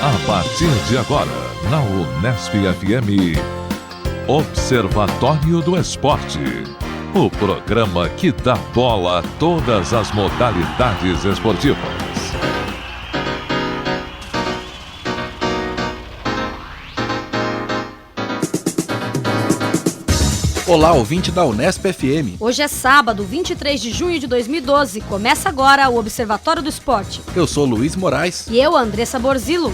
A partir de agora, na Unesp FM, Observatório do Esporte. O programa que dá bola a todas as modalidades esportivas. Olá, ouvinte da Unesp FM. Hoje é sábado, 23 de junho de 2012. Começa agora o Observatório do Esporte. Eu sou Luiz Moraes. E eu, Andressa Borzillo.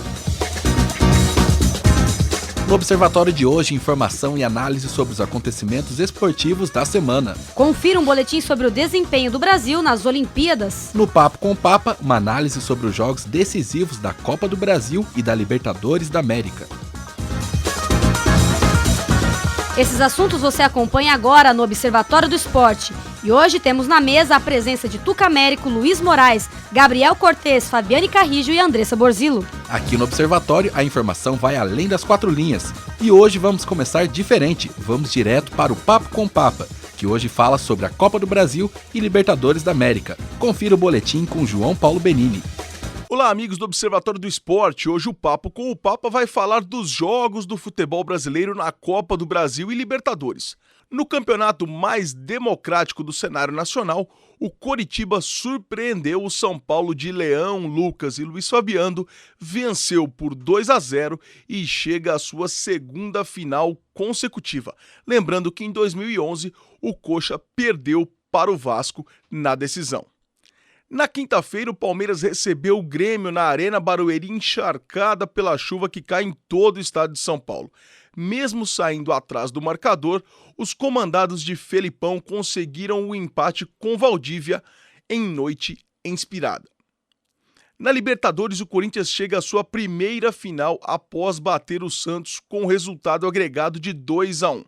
No Observatório de hoje, informação e análise sobre os acontecimentos esportivos da semana. Confira um boletim sobre o desempenho do Brasil nas Olimpíadas. No Papo com o Papa, uma análise sobre os jogos decisivos da Copa do Brasil e da Libertadores da América. Esses assuntos você acompanha agora no Observatório do Esporte. E hoje temos na mesa a presença de Tuca Américo, Luiz Moraes, Gabriel Cortez, Fabiane Carrijo e Andressa Borzillo. Aqui no Observatório, a informação vai além das quatro linhas. E hoje vamos começar diferente. Vamos direto para o Papo com o Papa, que hoje fala sobre a Copa do Brasil e Libertadores da América. Confira o boletim com João Paulo Benini. Olá, amigos do Observatório do Esporte. Hoje o Papo com o Papa vai falar dos jogos do futebol brasileiro na Copa do Brasil e Libertadores. No campeonato mais democrático do cenário nacional, o Coritiba surpreendeu o São Paulo de Leão, Lucas e Luiz Fabiano, venceu por 2-0 e chega à sua segunda final consecutiva. Lembrando que em 2011 o Coxa perdeu para o Vasco na decisão. Na quinta-feira, o Palmeiras recebeu o Grêmio na Arena Barueri encharcada pela chuva que cai em todo o estado de São Paulo. Mesmo saindo atrás do marcador, os comandados de Felipão conseguiram o empate com Valdívia em noite inspirada. Na Libertadores, o Corinthians chega à sua primeira final após bater o Santos com o resultado agregado de 2-1.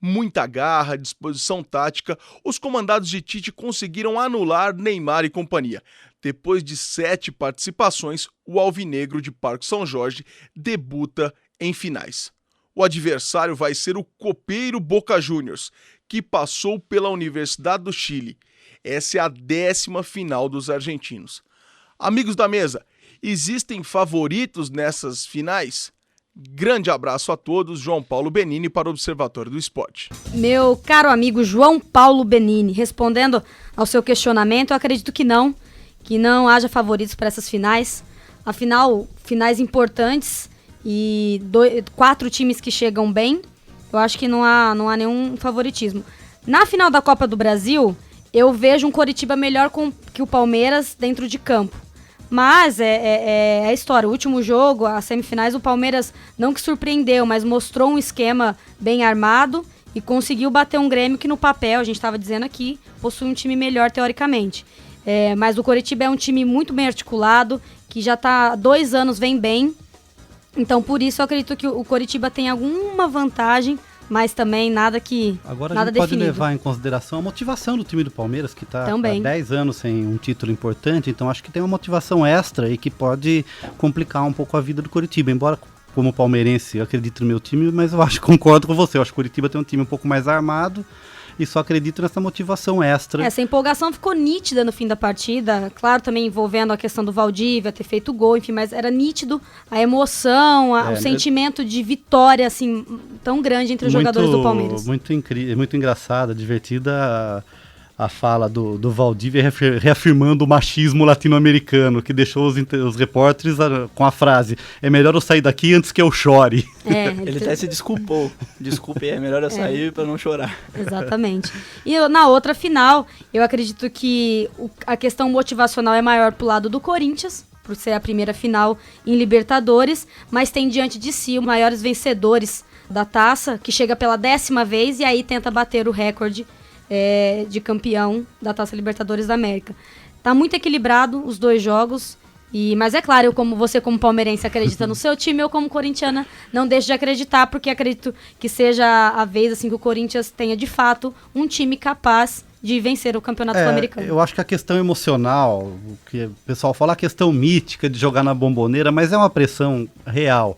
Muita garra, disposição tática, os comandados de Tite conseguiram anular Neymar e companhia. Depois de 7 participações, o alvinegro de Parque São Jorge debuta em finais. O adversário vai ser o copeiro Boca Juniors, que passou pela Universidade do Chile. Essa é a 10ª final dos argentinos. Amigos da mesa, existem favoritos nessas finais? Grande abraço a todos, João Paulo Benini para o Observatório do Esporte. Meu caro amigo João Paulo Benini, respondendo ao seu questionamento, eu acredito que não haja favoritos para essas finais. Afinal, finais importantes e 4 times que chegam bem, eu acho que não há nenhum favoritismo. Na final da Copa do Brasil, eu vejo um Coritiba melhor que o Palmeiras dentro de campo. Mas é a história. O último jogo, as semifinais, o Palmeiras não que surpreendeu, mas mostrou um esquema bem armado e conseguiu bater um Grêmio que no papel, a gente estava dizendo aqui, possui um time melhor teoricamente. Mas o Coritiba é um time muito bem articulado, que já está há 2 anos, vem bem. Então, por isso, eu acredito que o Coritiba tem alguma vantagem, mas também nada definido. Agora a gente pode levar em consideração a motivação do time do Palmeiras, que está há 10 anos sem um título importante, então acho que tem uma motivação extra e que pode complicar um pouco a vida do Coritiba, embora como palmeirense eu acredito no meu time, mas eu concordo com você, eu acho que o Coritiba tem um time um pouco mais armado e só acredito nessa motivação extra. Essa empolgação ficou nítida no fim da partida, claro, também envolvendo a questão do Valdívia ter feito gol, enfim, mas era nítido a emoção, o sentimento de vitória, assim, tão grande entre os jogadores do Palmeiras. Muito engraçada, divertida a fala do Valdívia reafirmando o machismo latino-americano, que deixou os repórteres com a frase: é melhor eu sair daqui antes que eu chore. Ele até se desculpou. Desculpe, é melhor eu sair para não chorar. Exatamente. E na outra final, eu acredito que a questão motivacional é maior pro lado do Corinthians, por ser a primeira final em Libertadores, mas tem diante de si os maiores vencedores da taça, que chega pela 10ª vez e aí tenta bater o recorde de campeão da Taça Libertadores da América. Tá muito equilibrado os 2 jogos, mas é claro, eu como palmeirense acredita no seu time, eu como corintiana não deixo de acreditar, porque acredito que seja a vez assim, que o Corinthians tenha de fato um time capaz de vencer o Campeonato Sul-Americano. Eu acho que a questão emocional, o que o pessoal fala, a questão mítica de jogar na Bomboneira, mas é uma pressão real.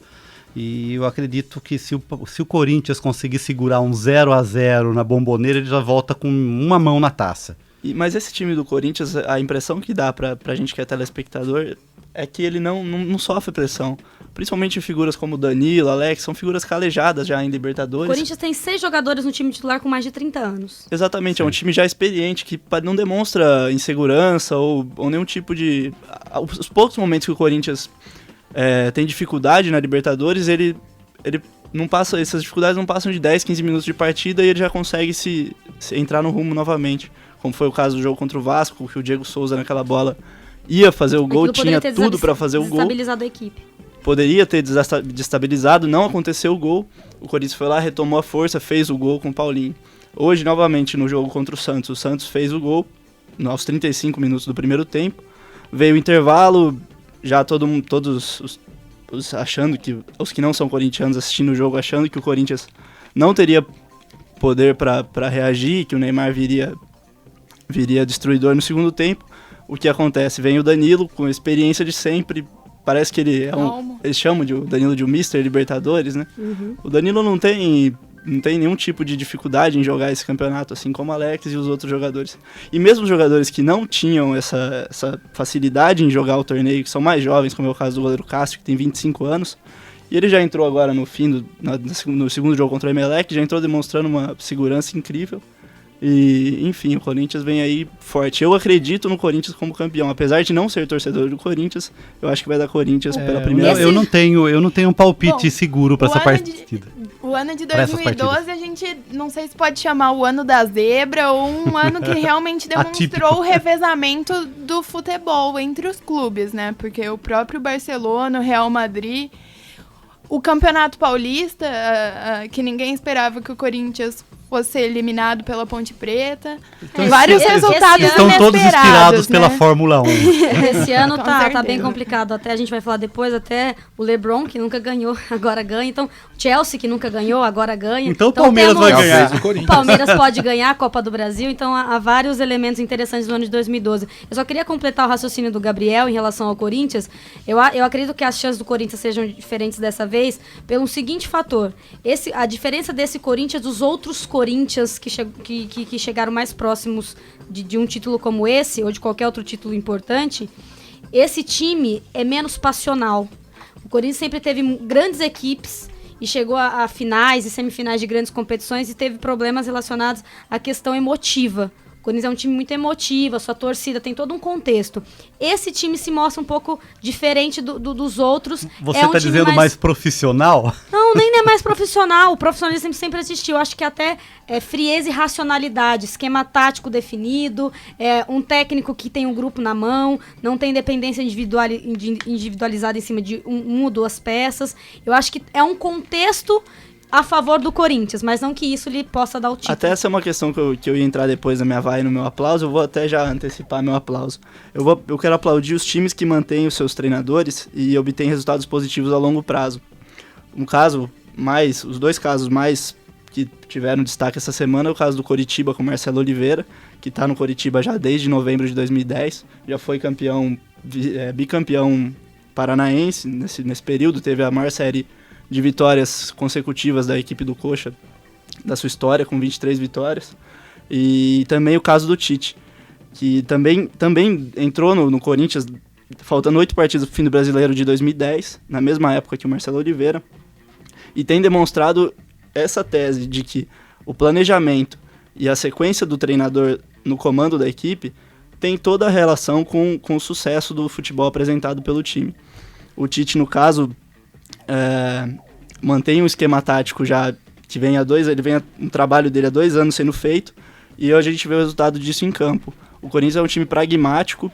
E eu acredito que se o Corinthians conseguir segurar um 0-0 na Bomboneira, ele já volta com uma mão na taça. Mas esse time do Corinthians, a impressão que dá pra gente que é telespectador é que ele não sofre pressão. principalmente figuras como Danilo, Alex, são figuras calejadas já em Libertadores. O Corinthians tem 6 jogadores no time titular com mais de 30 anos. Exatamente, é um time já experiente, que não demonstra insegurança ou nenhum tipo de... Os poucos momentos que o Corinthians tem dificuldade na Libertadores, ele não passa, essas dificuldades não passam de 10, 15 minutos de partida e ele já consegue se entrar no rumo novamente. Como foi o caso do jogo contra o Vasco, que o Diego Souza naquela bola ia fazer o gol, tinha tudo para fazer o gol. Desestabilizado a equipe. Poderia ter destabilizado, não aconteceu o gol. O Corinthians foi lá, retomou a força, fez o gol com o Paulinho. Hoje, novamente, no jogo contra o Santos fez o gol aos 35 minutos do primeiro tempo. Veio o intervalo, já todos achando que, os que não são corintianos assistindo o jogo, achando que o Corinthians não teria poder para reagir, que o Neymar viria destruidor no segundo tempo. O que acontece? Vem o Danilo, com a experiência de sempre. Parece que ele eles chamam o Danilo de um Mr. Libertadores, né? Uhum. O Danilo não tem nenhum tipo de dificuldade em jogar esse campeonato, assim como o Alex e os outros jogadores. E mesmo os jogadores que não tinham essa facilidade em jogar o torneio, que são mais jovens, como é o caso do goleiro Cássio, que tem 25 anos, e ele já entrou agora no segundo jogo contra o Emelec, já entrou demonstrando uma segurança incrível. E, enfim, o Corinthians vem aí forte. Eu acredito no Corinthians como campeão. Apesar de não ser torcedor do Corinthians, eu acho que vai dar Corinthians pela primeira vez. Eu não tenho um palpite seguro para essa partida. O ano de 2012 a gente não sei se pode chamar o ano da zebra ou um ano que realmente demonstrou o revezamento do futebol entre os clubes, né? Porque o próprio Barcelona, o Real Madrid, o Campeonato Paulista, que ninguém esperava que o Corinthians fosse eliminado pela Ponte Preta. Então, vários resultados estão todos inspirados, né, pela Fórmula 1. Esse ano tá bem complicado. Até a gente vai falar depois, até o LeBron, que nunca ganhou, agora ganha. Então, o Chelsea, que nunca ganhou, agora ganha. Então o Palmeiras vai ganhar. O Palmeiras pode ganhar a Copa do Brasil. Então, há vários elementos interessantes no ano de 2012. Eu só queria completar o raciocínio do Gabriel em relação ao Corinthians. Eu acredito que as chances do Corinthians sejam diferentes dessa vez pelo seguinte fator. A diferença desse Corinthians dos outros Corinthians que chegaram mais próximos de um título como esse, ou de qualquer outro título importante, esse time é menos passional. O Corinthians sempre teve grandes equipes e chegou a finais e semifinais de grandes competições e teve problemas relacionados à questão emotiva. O Corinthians é um time muito emotivo, a sua torcida tem todo um contexto. Esse time se mostra um pouco diferente dos outros. Você está dizendo mais profissional? Não, nem é mais profissional. O profissionalismo sempre existiu. Eu acho que até frieza e racionalidade, esquema tático definido, um técnico que tem um grupo na mão, não tem dependência individualizada em cima de uma ou duas peças. Eu acho que é um contexto a favor do Corinthians, mas não que isso lhe possa dar o título. Até essa é uma questão que eu ia entrar depois na minha vai e no meu aplauso. Eu vou até já antecipar meu aplauso. Eu quero aplaudir os times que mantêm os seus treinadores e obtêm resultados positivos a longo prazo. Os dois casos mais que tiveram destaque essa semana é o caso do Coritiba com Marcelo Oliveira, que está no Coritiba já desde novembro de 2010, já foi bicampeão paranaense nesse período, teve a maior série de vitórias consecutivas da equipe do Coxa, da sua história, com 23 vitórias. E também o caso do Tite, que também entrou no Corinthians, faltando 8 partidas para o fim do Brasileiro de 2010, na mesma época que o Marcelo Oliveira, e tem demonstrado essa tese de que o planejamento e a sequência do treinador no comando da equipe tem toda a relação com o sucesso do futebol apresentado pelo time. O Tite, no caso, mantém um esquema tático já que um trabalho dele há 2 anos sendo feito, e hoje a gente vê o resultado disso em campo. O Corinthians é um time pragmático,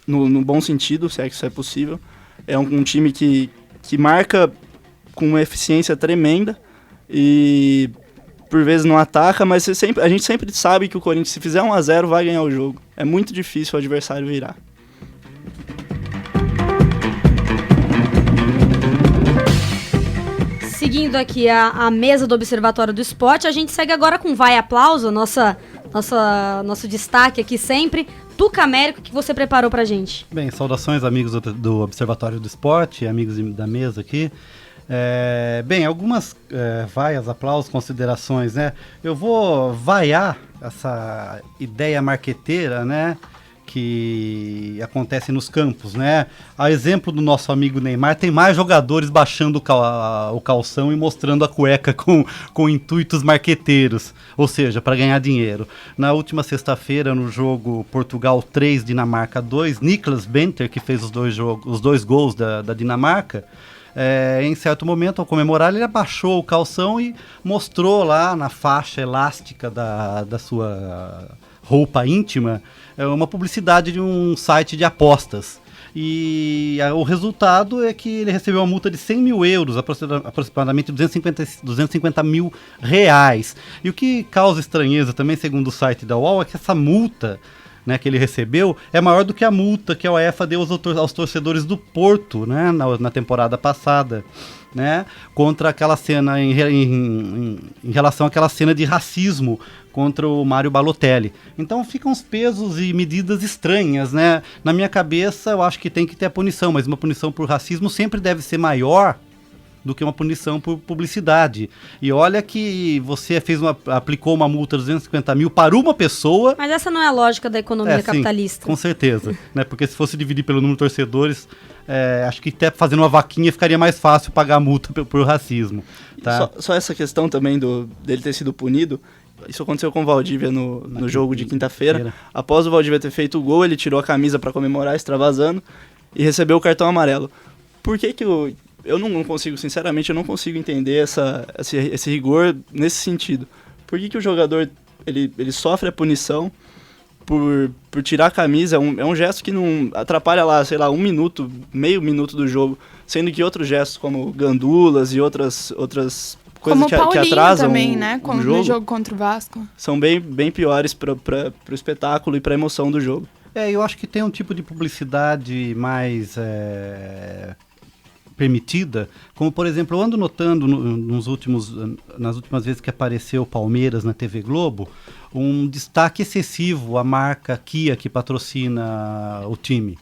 no bom sentido, se é que isso é possível. É um time que marca com uma eficiência tremenda e por vezes não ataca, mas a gente sempre sabe que o Corinthians, se fizer 1-0, vai ganhar o jogo. É muito difícil o adversário virar. Seguindo aqui a mesa do Observatório do Esporte, a gente segue agora com Vai Aplauso, nosso destaque aqui sempre. Tuca Américo, que você preparou pra gente. Bem, saudações amigos do Observatório do Esporte, amigos da mesa aqui. Bem, algumas vaias, aplausos, considerações, né? Eu vou vaiar essa ideia marqueteira, né? que acontece nos campos, né? A exemplo do nosso amigo Neymar, tem mais jogadores baixando o calção e mostrando a cueca com intuitos marqueteiros, ou seja, para ganhar dinheiro. Na última sexta-feira, no jogo Portugal 3, Dinamarca 2, Niklas Benter, que fez os dois gols da Dinamarca, em certo momento, ao comemorar, ele abaixou o calção e mostrou lá na faixa elástica da sua roupa íntima uma publicidade de um site de apostas. E o resultado é que ele recebeu uma multa de 100 mil euros, aproximadamente 250 mil reais. E o que causa estranheza também, segundo o site da UOL, é que essa multa, né, que ele recebeu é maior do que a multa que a UEFA deu aos torcedores do Porto, né, na temporada passada, né, contra aquela cena em relação àquela cena de racismo contra o Mário Balotelli. Então ficam uns pesos e medidas estranhas, né? Na minha cabeça eu acho que tem que ter a punição, mas uma punição por racismo sempre deve ser maior do que uma punição por publicidade. E olha que você aplicou uma multa de 250 mil para uma pessoa... Mas essa não é a lógica da economia capitalista. Sim, com certeza. Né? Porque se fosse dividir pelo número de torcedores, acho que até fazendo uma vaquinha ficaria mais fácil pagar a multa por racismo. Tá? Só essa questão também dele ter sido punido, isso aconteceu com o Valdívia no jogo de quinta-feira. Após o Valdívia ter feito o gol, ele tirou a camisa para comemorar, extravasando, e recebeu o cartão amarelo. Por que eu não consigo, sinceramente, eu não consigo entender esse rigor nesse sentido. Por que o jogador ele sofre a punição por tirar a camisa? É um gesto que não atrapalha lá, sei lá, meio minuto do jogo, sendo que outros gestos como gandulas e outras coisas que atrasam também, né? Como no jogo contra o Vasco. São bem piores para o espetáculo e para a emoção do jogo. Eu acho que tem um tipo de publicidade mais permitida, como por exemplo, eu ando notando nas últimas vezes que apareceu o Palmeiras na TV Globo, um destaque excessivo à marca Kia que patrocina o time.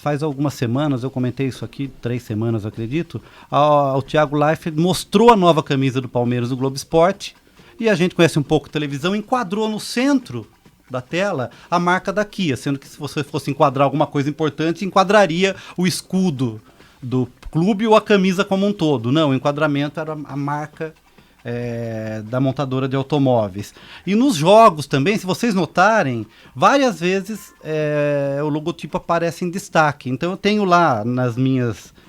Faz algumas semanas, eu comentei isso aqui, 3 semanas eu acredito, o Thiago Leifert mostrou a nova camisa do Palmeiras do Globo Esporte, e a gente conhece um pouco de televisão, enquadrou no centro da tela a marca da Kia, sendo que se você fosse enquadrar alguma coisa importante, enquadraria o escudo do clube ou a camisa como um todo. Não, o enquadramento era a marca da montadora de automóveis. E nos jogos também, se vocês notarem, várias vezes o logotipo aparece em destaque. Então eu tenho lá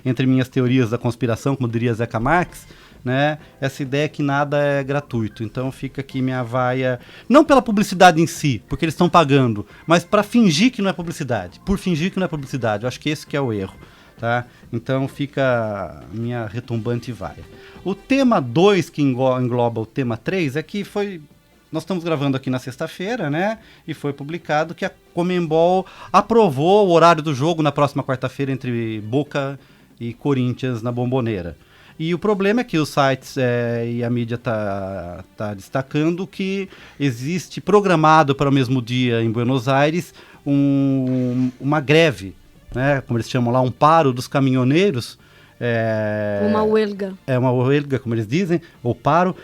entre minhas teorias da conspiração, como diria Zeca Marques, né, essa ideia que nada é gratuito. Então fica aqui minha vaia, não pela publicidade em si, porque eles estão pagando, mas para fingir que não é publicidade. Por fingir que não é publicidade. Eu acho que esse que é o erro. Tá? Então fica minha retumbante vaia. O tema 2, que engloba o tema 3, é que nós estamos gravando aqui na sexta-feira, né? E foi publicado que a Conmebol aprovou o horário do jogo na próxima quarta-feira entre Boca e Corinthians na Bombonera. E o problema é que os sites e a mídia tá destacando que existe programado para o mesmo dia em Buenos Aires uma greve, né, como eles chamam lá, um paro dos caminhoneiros. Uma huelga. Uma huelga, como eles dizem, ou paro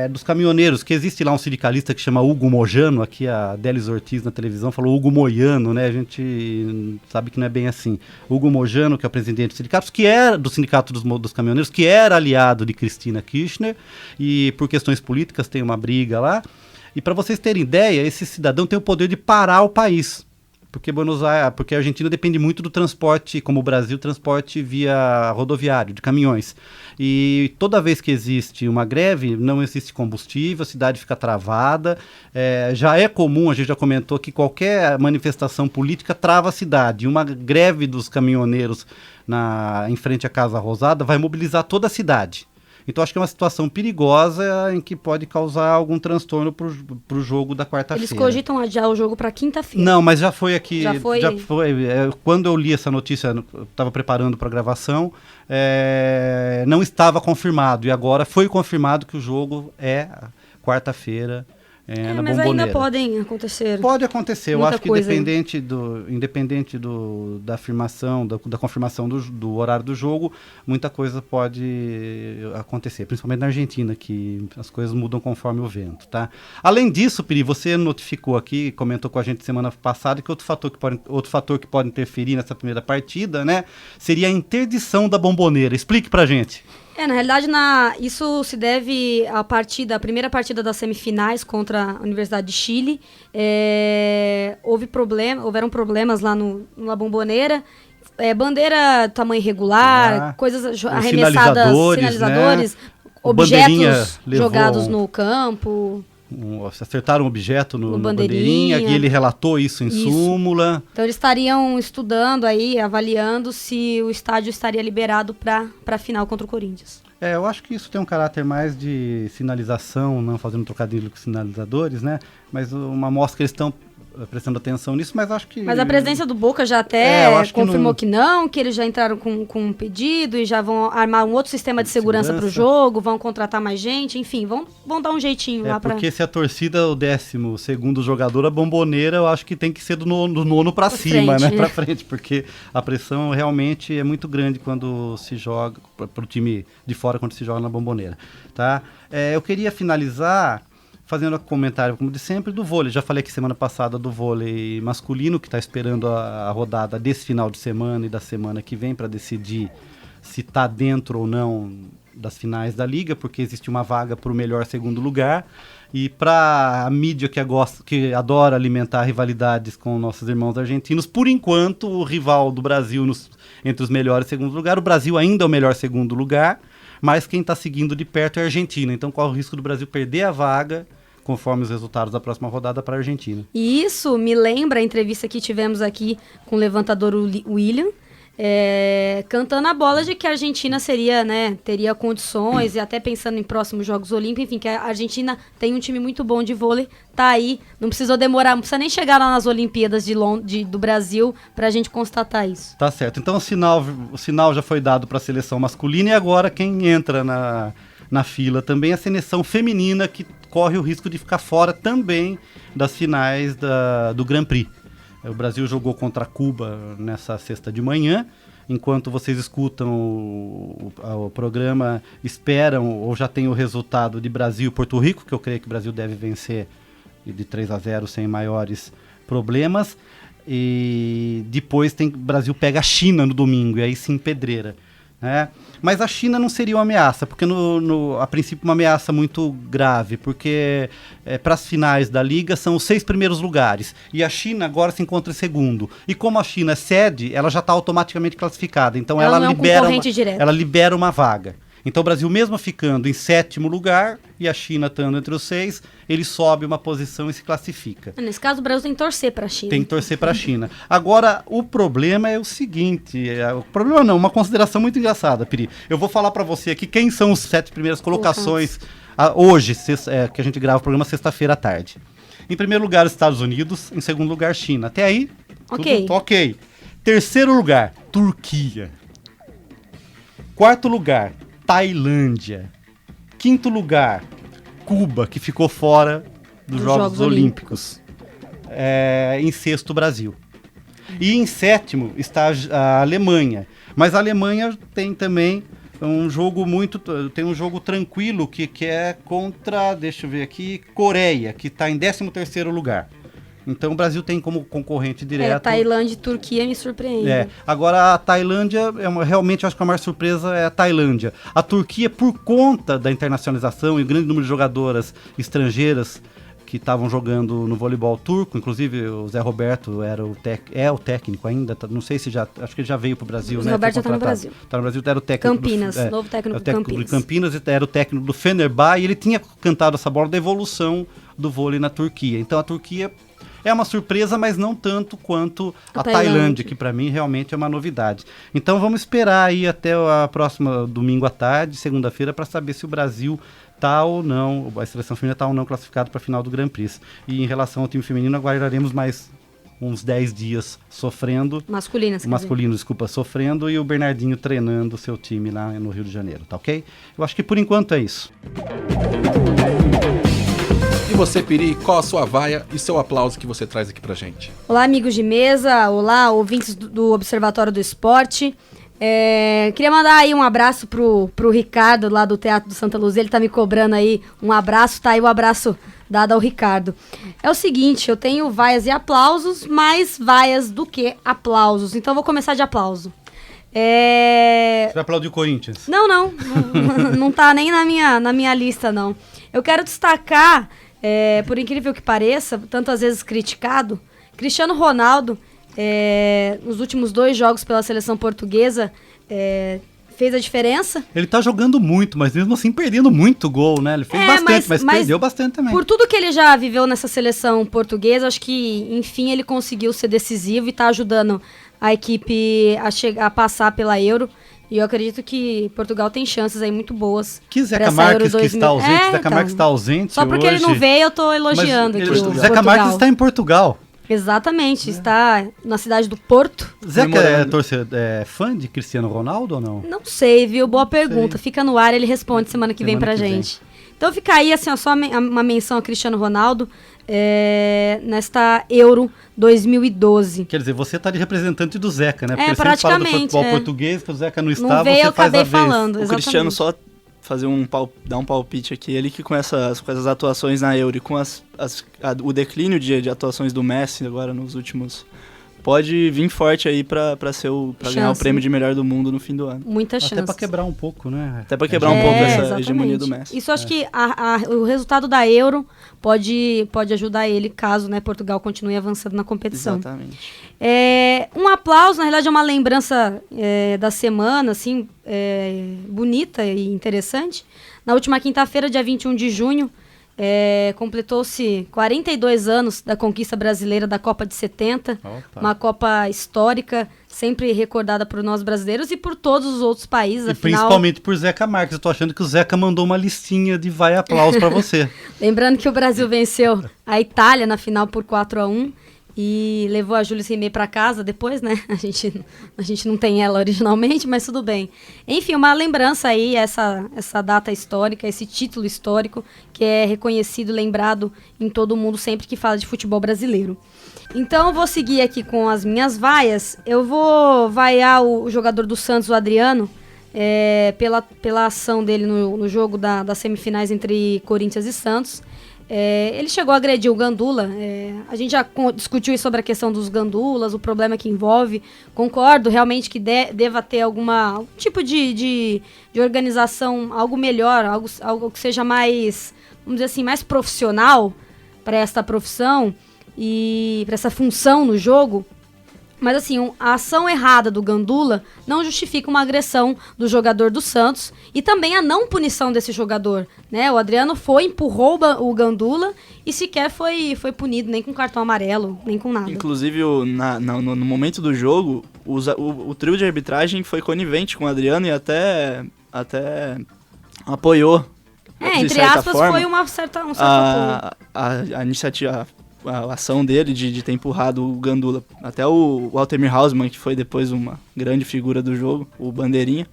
dos caminhoneiros, que existe lá um sindicalista que chama Hugo Mojano, aqui a Délis Ortiz na televisão falou Hugo Moiano, né, a gente sabe que não é bem assim. Hugo Mojano, que é o presidente do sindicato, do sindicato dos caminhoneiros, que era aliado de Cristina Kirchner, e por questões políticas tem uma briga lá. E para vocês terem ideia, esse cidadão tem o poder de parar o país. Porque a Argentina depende muito do transporte, como o Brasil, transporte via rodoviário, de caminhões. E toda vez que existe uma greve, não existe combustível, a cidade fica travada. Já é comum, a gente já comentou, que qualquer manifestação política trava a cidade. E uma greve dos caminhoneiros em frente à Casa Rosada vai mobilizar toda a cidade. Então acho que é uma situação perigosa em que pode causar algum transtorno pro jogo da quarta-feira. Eles cogitam adiar o jogo para quinta-feira. Não, mas já foi aqui. Já foi. Quando eu li essa notícia, eu estava preparando para a gravação, não estava confirmado. E agora foi confirmado que o jogo é quarta-feira na mas Bombonera. ainda podem acontecer. Pode acontecer. Eu acho que independente da afirmação, da confirmação do horário do jogo, muita coisa pode acontecer, principalmente na Argentina, que as coisas mudam conforme o vento, tá? Além disso, Piri, você notificou aqui, comentou com a gente semana passada que outro fator que pode interferir nessa primeira partida, né, seria a interdição da Bombonera. Explique pra gente. Na realidade, isso se deve à primeira partida das semifinais contra a Universidade de Chile. Houveram problemas lá na Bombonera. Bandeira tamanho irregular, coisas arremessadas, sinalizadores, né? Objetos jogados no campo. Acertaram um objeto no bandeirinha, e ele relatou isso em súmula. Então eles estariam estudando aí, avaliando se o estádio estaria liberado para a final contra o Corinthians. Eu acho que isso tem um caráter mais de sinalização, não fazendo trocadilho com sinalizadores, né? Mas uma amostra que eles estão prestando atenção nisso, mas acho que... Mas a presidência do Boca já confirmou que eles já entraram com um pedido e já vão armar um outro sistema de segurança para o jogo, vão contratar mais gente, enfim, vão dar um jeitinho lá para... Porque se a torcida é o 12º jogador, a Bombonera eu acho que tem que ser do nono para cima, né? Para frente, porque a pressão realmente é muito grande quando se joga, para o time de fora, quando se joga na Bombonera, tá? Eu queria finalizar fazendo um comentário, como de sempre, do vôlei. Já falei aqui semana passada do vôlei masculino, que está esperando a rodada desse final de semana e da semana que vem para decidir se está dentro ou não das finais da Liga, porque existe uma vaga para o melhor segundo lugar. E para a mídia que adora alimentar rivalidades com nossos irmãos argentinos, por enquanto, o rival do Brasil entre os melhores segundos lugares, o Brasil ainda é o melhor segundo lugar, mas quem está seguindo de perto é a Argentina. Então, corre o risco do Brasil perder a vaga conforme os resultados da próxima rodada para a Argentina. E isso me lembra a entrevista que tivemos aqui com o levantador William, cantando a bola de que a Argentina teria condições, e até pensando em próximos Jogos Olímpicos, enfim, que a Argentina tem um time muito bom de vôlei, tá aí, não precisou demorar, não precisa nem chegar lá nas Olimpíadas do Brasil para a gente constatar isso. Tá certo, então o sinal já foi dado para a seleção masculina, e agora quem entra na fila também é a seleção feminina, que corre o risco de ficar fora também das finais do Grand Prix. O Brasil jogou contra Cuba nessa sexta de manhã. Enquanto vocês escutam o programa, esperam ou já tem o resultado de Brasil e Porto Rico, que eu creio que o Brasil deve vencer de 3-0 sem maiores problemas. E depois o Brasil pega a China no domingo, e aí sim pedreira. Mas a China não seria uma ameaça, porque a princípio uma ameaça muito grave, porque para as finais da Liga são os 6 primeiros lugares, e a China agora se encontra em segundo, e como a China é sede, ela já está automaticamente classificada, então ela libera uma vaga. Então o Brasil, mesmo ficando em 7º lugar, e a China estando entre os 6, ele sobe uma posição e se classifica. Nesse caso, o Brasil tem que torcer para a China. Tem que torcer para a China. Agora, o problema é o seguinte, uma consideração muito engraçada, Piri. Eu vou falar para você aqui quem são os 7 primeiras colocações hoje, que a gente grava o programa sexta-feira à tarde. Em primeiro lugar, Estados Unidos. Em segundo lugar, China. Até aí, tudo ok. Terceiro lugar, Turquia. Quarto lugar, Tailândia. Quinto lugar, Cuba, que ficou fora dos Jogos Olímpicos. Em sexto, Brasil. E em sétimo está a Alemanha. Mas a Alemanha tem também um jogo tranquilo que é contra, deixa eu ver aqui, Coreia, que está em 13º lugar. Então o Brasil tem como concorrente direto... Tailândia e Turquia me surpreende. Agora a Tailândia, realmente acho que a maior surpresa é a Tailândia. A Turquia, por conta da internacionalização e o grande número de jogadoras estrangeiras que estavam jogando no voleibol turco, inclusive o Zé Roberto é o técnico ainda, não sei se acho que ele já veio para o Brasil. O Zé Roberto já está no Brasil. Está no Brasil, era o técnico novo técnico do Campinas, era o técnico do Fenerbahçe, e ele tinha cantado essa bola da evolução do vôlei na Turquia. Então a Turquia é uma surpresa, mas não tanto quanto a Tailândia, que para mim realmente é uma novidade. Então vamos esperar aí até a próxima domingo à tarde, segunda-feira, para saber se o Brasil está ou não, a seleção feminina está ou não classificada para a final do Grand Prix. E em relação ao time feminino, aguardaremos mais uns 10 dias sofrendo. Sofrendo, e o Bernardinho treinando o seu time lá no Rio de Janeiro, tá ok? Eu acho que por enquanto é isso. você, Piri, qual a sua vaia e seu aplauso que você traz aqui pra gente? Olá, amigos de mesa, olá, ouvintes do Observatório do Esporte. Queria mandar aí um abraço pro Ricardo, lá do Teatro do Santa Luzia. Ele tá me cobrando aí um abraço, tá aí o abraço dado ao Ricardo. É o seguinte, eu tenho vaias e aplausos, mais vaias do que aplausos. Então eu vou começar de aplauso. Você vai aplaudir o Corinthians? Não tá nem na minha lista, não. Eu quero destacar, por incrível que pareça, tantas vezes criticado, Cristiano Ronaldo, nos últimos 2 jogos pela seleção portuguesa, fez a diferença. Ele tá jogando muito, mas mesmo assim perdendo muito gol, né? Ele fez bastante, mas perdeu bastante também. Por tudo que ele já viveu nessa seleção portuguesa, acho que, enfim, ele conseguiu ser decisivo e tá ajudando a equipe a passar pela Euro. E eu acredito que Portugal tem chances aí muito boas. Que Zeca Marques que está ausente, Zeca Marques está ausente só porque hoje. Ele não veio, eu tô elogiando aqui o Zeca Marques está em Portugal. Exatamente, está na cidade do Porto. Zeca é fã de Cristiano Ronaldo ou não? Não sei, viu? Boa pergunta. Fica no ar, ele responde semana que vem pra gente. Então fica aí, assim, ó, só uma menção a Cristiano Ronaldo nesta Euro 2012. Quer dizer, você tá de representante do Zeca, né? Porque ele praticamente, sempre fala do futebol português, que o Zeca não está, veio, você faz a vez. Falando, o Cristiano só fazer dar um palpite aqui, ele que com essas atuações na Euro e com o declínio de atuações do Messi agora nos últimos, pode vir forte aí pra ganhar o prêmio de melhor do mundo no fim do ano. Muita chance. Até pra quebrar um pouco, né? Até pra quebrar um pouco essa exatamente. Hegemonia do Messi. Isso acho que o resultado da Euro pode ajudar ele, caso, né, Portugal continue avançando na competição. Exatamente. Um aplauso, na realidade é uma lembrança da semana, assim, bonita e interessante. Na última quinta-feira, dia 21 de junho, completou-se 42 anos da conquista brasileira da Copa de 70, uma Copa histórica, sempre recordada por nós brasileiros e por todos os outros países. E afinal, principalmente por Zeca Marques. Eu tô achando que o Zeca mandou uma listinha de vai aplauso para você. Lembrando que o Brasil venceu a Itália na final por 4-1 e levou a Júlia Rimé para casa depois, né? A gente não tem ela originalmente, mas tudo bem. Enfim, uma lembrança aí, essa data histórica, esse título histórico que é reconhecido, lembrado em todo mundo sempre que fala de futebol brasileiro. Então eu vou seguir aqui com as minhas vaias. Eu vou vaiar o jogador do Santos, o Adriano, pela ação dele no jogo das semifinais entre Corinthians e Santos. Ele chegou a agredir o Gandula. A gente já discutiu sobre a questão dos gandulas, o problema que envolve. Concordo realmente que deva ter algum tipo de organização, algo melhor, algo que seja mais, vamos dizer assim, mais profissional para esta profissão e para essa função no jogo. Mas assim, a ação errada do Gandula não justifica uma agressão do jogador do Santos e também a não punição desse jogador, né? O Adriano empurrou o Gandula e sequer foi punido, nem com cartão amarelo, nem com nada. Inclusive, no momento do jogo, o trio de arbitragem foi conivente com o Adriano e até apoiou. Entre aspas, forma, foi um certo apoio. A iniciativa... A ação dele de ter empurrado o Gandula. Até o Walter Hausmann, que foi depois uma grande figura do jogo, o Bandeirinha,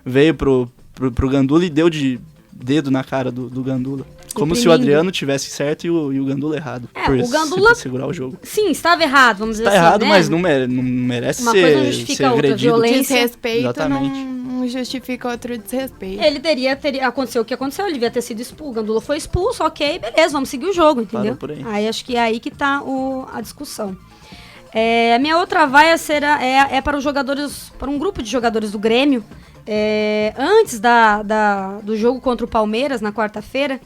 veio pro Gandula e deu de dedo na cara do Gandula. Como se o Adriano tivesse certo e o Gandula errado. O Gandula segurar o jogo. Sim, estava errado, vamos dizer assim. Está errado, né? Mas não merece uma ser coisa não justifica a outra. Violência, desrespeito não justifica outro desrespeito. Ele teria aconteceu o que aconteceu, ele devia ter sido expulso. O Gandula foi expulso, ok, beleza, vamos seguir o jogo, entendeu? Por aí. Aí acho que é aí que tá a discussão. A minha outra vaia para os jogadores, para um grupo de jogadores do Grêmio. Antes do jogo contra o Palmeiras, na quarta-feira,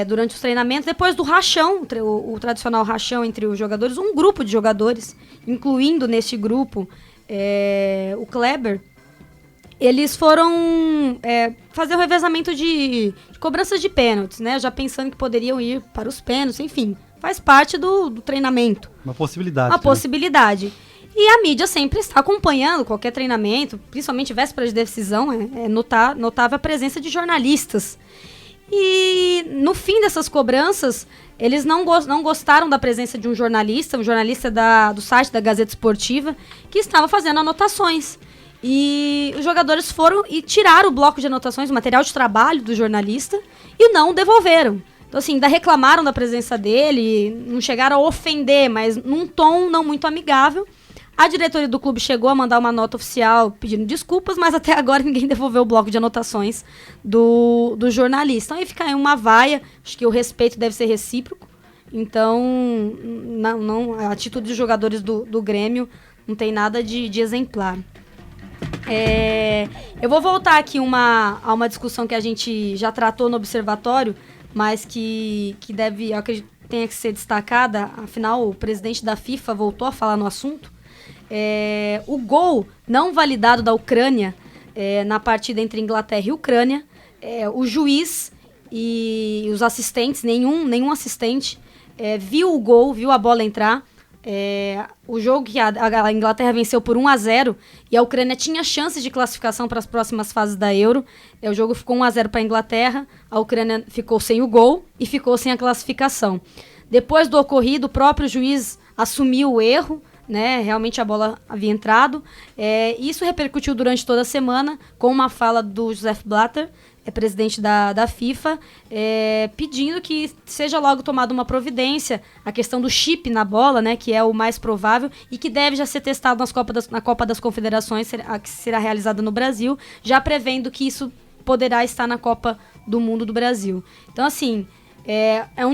durante os treinamentos, depois do rachão, o tradicional rachão entre os jogadores, um grupo de jogadores, incluindo neste grupo o Kleber, eles foram fazer o revezamento de cobranças de pênaltis, né? Já pensando que poderiam ir para os pênaltis, enfim, faz parte do treinamento. Uma possibilidade. Uma possibilidade. E a mídia sempre está acompanhando qualquer treinamento, principalmente véspera de decisão, notável a presença de jornalistas. E no fim dessas cobranças, eles não gostaram da presença de um jornalista do site da Gazeta Esportiva, que estava fazendo anotações. E os jogadores foram e tiraram o bloco de anotações, o material de trabalho do jornalista, e não o devolveram. Então, assim, ainda reclamaram da presença dele, não chegaram a ofender, mas num tom não muito amigável. A diretoria do clube chegou a mandar uma nota oficial pedindo desculpas, mas até agora ninguém devolveu o bloco de anotações do jornalista. Então aí fica aí uma vaia, acho que o respeito deve ser recíproco. Então, a atitude dos jogadores do Grêmio não tem nada de exemplar. Eu vou voltar aqui a uma discussão que a gente já tratou no Observatório, mas que deve, eu acredito, tenha que ser destacada. Afinal, o presidente da FIFA voltou a falar no assunto. O gol não validado da Ucrânia na partida entre Inglaterra e Ucrânia, o juiz e os assistentes, nenhum assistente viu o gol, viu a bola entrar. O jogo que a Inglaterra venceu por 1-0 e a Ucrânia tinha chances de classificação para as próximas fases da Euro. O jogo ficou 1-0 para a Inglaterra, a Ucrânia ficou sem o gol e ficou sem a classificação. Depois do ocorrido, o próprio juiz assumiu o erro, né? Realmente a bola havia entrado. Isso repercutiu durante toda a semana com uma fala do Josef Blatter, presidente da FIFA, pedindo que seja logo tomada uma providência, a questão do chip na bola, né, que é o mais provável e que deve já ser testado na Copa das Confederações, que será realizada no Brasil, já prevendo que isso poderá estar na Copa do Mundo do Brasil. Então, assim,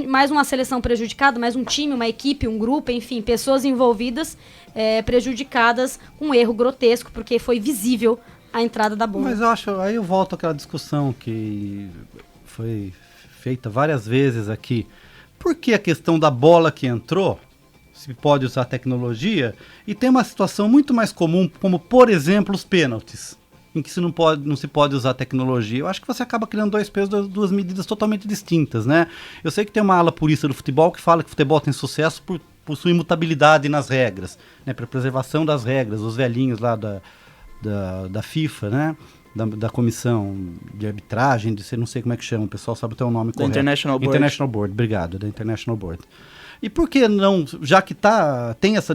mais uma seleção prejudicada, mais um time, uma equipe, um grupo, enfim, pessoas envolvidas prejudicadas com um erro grotesco, porque foi visível a entrada da bola. Mas eu acho, aí eu volto àquela discussão que foi feita várias vezes aqui. Por que a questão da bola que entrou, se pode usar tecnologia, e tem uma situação muito mais comum, como, por exemplo, os pênaltis, em que não se pode usar tecnologia. Eu acho que você acaba criando dois pesos, duas medidas totalmente distintas, né? Eu sei que tem uma ala purista do futebol que fala que o futebol tem sucesso por sua imutabilidade nas regras, né? Para preservação das regras, os velhinhos lá da FIFA, né? Da comissão de arbitragem, não sei como é que chama, o pessoal sabe até o nome correto. International Board. International Board, obrigado, da International Board. E por que não, já que tem essa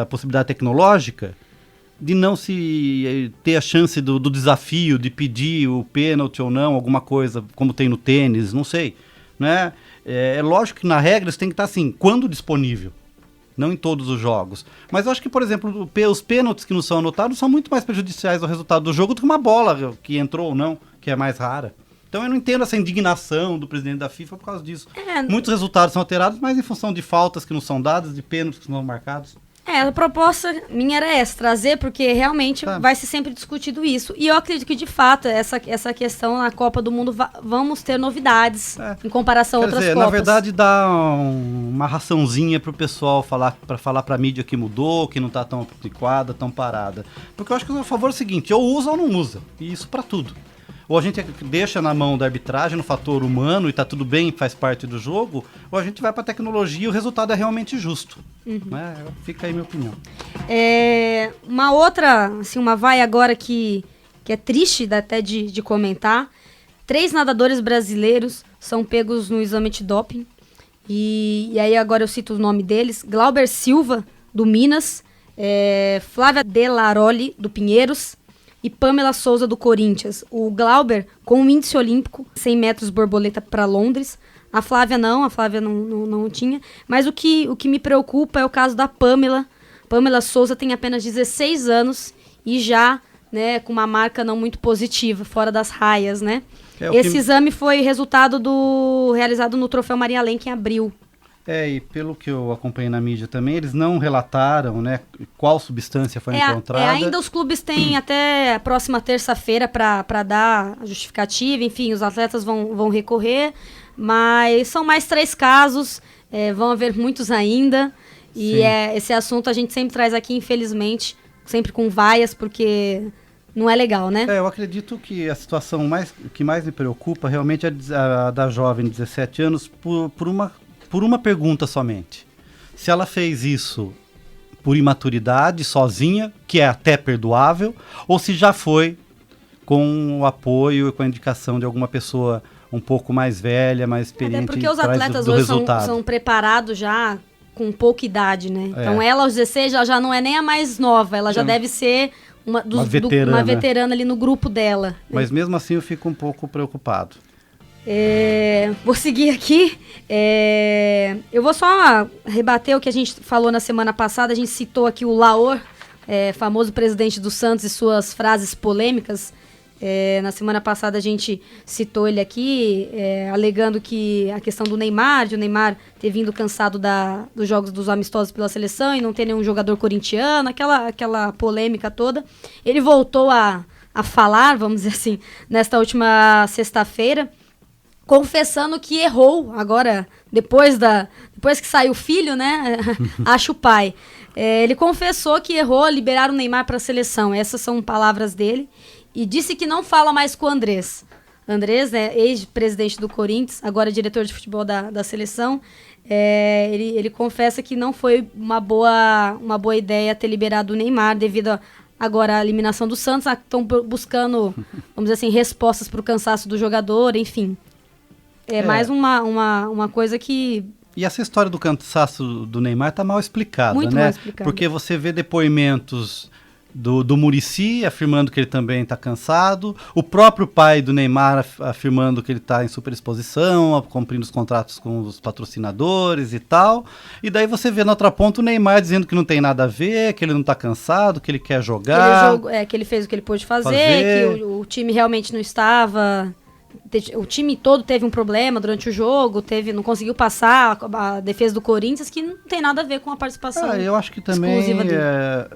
possibilidade tecnológica, de não se ter a chance do desafio, de pedir o pênalti ou não, alguma coisa, como tem no tênis, não sei, né? É lógico que na regra tem que estar assim, quando disponível. Não em todos os jogos. Mas eu acho que, por exemplo, os pênaltis que não são anotados são muito mais prejudiciais ao resultado do jogo do que uma bola que entrou ou não, que é mais rara. Então eu não entendo essa indignação do presidente da FIFA por causa disso. Muitos resultados são alterados, mas em função de faltas que não são dadas, de pênaltis que não são marcados. A proposta minha era essa, trazer, porque realmente vai ser sempre discutido isso. E eu acredito que, de fato, essa questão na Copa do Mundo, vamos ter novidades em comparação a outras Copas. Na verdade, dá uma raçãozinha pro pessoal para falar pra mídia que mudou, que não tá tão adequada, tão parada. Porque eu acho que o favor é o seguinte, ou usa ou não usa. E isso pra tudo. Ou a gente deixa na mão da arbitragem, no fator humano, e tá tudo bem, faz parte do jogo, ou a gente vai pra tecnologia e o resultado é realmente justo. Fica aí minha opinião. Uma outra, assim, uma vai agora que é triste até de comentar. 3 nadadores brasileiros são pegos no exame de doping. E aí agora eu cito o nome deles. Glauber Silva, do Minas, Flávia Delaroli, do Pinheiros, e Pamela Souza, do Corinthians. O Glauber com o índice olímpico, 100 metros borboleta para Londres. A Flávia não tinha. Mas o que me preocupa é o caso da Pamela. Pamela Souza tem apenas 16 anos e já, né, com uma marca não muito positiva, fora das raias, né? Esse exame foi resultado realizado no Troféu Maria Lenk em abril. E pelo que eu acompanhei na mídia também, eles não relataram, né, qual substância foi encontrada. Ainda os clubes têm até a próxima terça-feira para dar a justificativa, enfim, os atletas vão recorrer, mas são mais 3 casos, vão haver muitos ainda, e esse assunto a gente sempre traz aqui, infelizmente, sempre com vaias, porque não é legal, né? Eu acredito que a situação que mais me preocupa realmente é a da jovem de 17 anos por uma pergunta somente. Se ela fez isso por imaturidade, sozinha, que é até perdoável, ou se já foi com o apoio e com a indicação de alguma pessoa um pouco mais velha, mais experiente. Até porque os atletas hoje são preparados já com pouca idade, né? Então ela aos 16 já não é nem a mais nova, ela já deve ser uma veterana ali no grupo dela. Mas mesmo assim eu fico um pouco preocupado. Vou seguir aqui. Eu vou só rebater o que a gente falou na semana passada. A gente citou aqui o Laor, famoso presidente do Santos, e suas frases polêmicas. Na semana passada a gente citou ele aqui, alegando que a questão do Neymar, de o Neymar ter vindo cansado dos jogos dos amistosos pela seleção e não ter nenhum jogador corintiano, aquela polêmica toda. Ele voltou a falar, vamos dizer assim, nesta última sexta-feira, confessando que errou agora, depois que saiu o filho, né? Acha o pai. Ele confessou que errou ao liberar o Neymar para a seleção. Essas são palavras dele. E disse que não fala mais com o Andrés. Andrés, ex-presidente do Corinthians, agora diretor de futebol da seleção. Ele confessa que não foi uma boa ideia ter liberado o Neymar devido agora à eliminação do Santos. Estão buscando, vamos dizer assim, respostas para o cansaço do jogador, enfim. Mais uma coisa que... E essa história do cansaço do Neymar tá mal explicada, muito, né? mal explicada. Porque você vê depoimentos do Muricy afirmando que ele também está cansado, o próprio pai do Neymar afirmando que ele está em superexposição, cumprindo os contratos com os patrocinadores e tal, e daí você vê na outra ponta o Neymar dizendo que não tem nada a ver, que ele não está cansado, que ele quer jogar. Que ele fez o que ele pôde fazer. Que o time realmente não estava... O time todo teve um problema durante o jogo, não conseguiu passar a defesa do Corinthians, que não tem nada a ver com a participação. Eu acho que também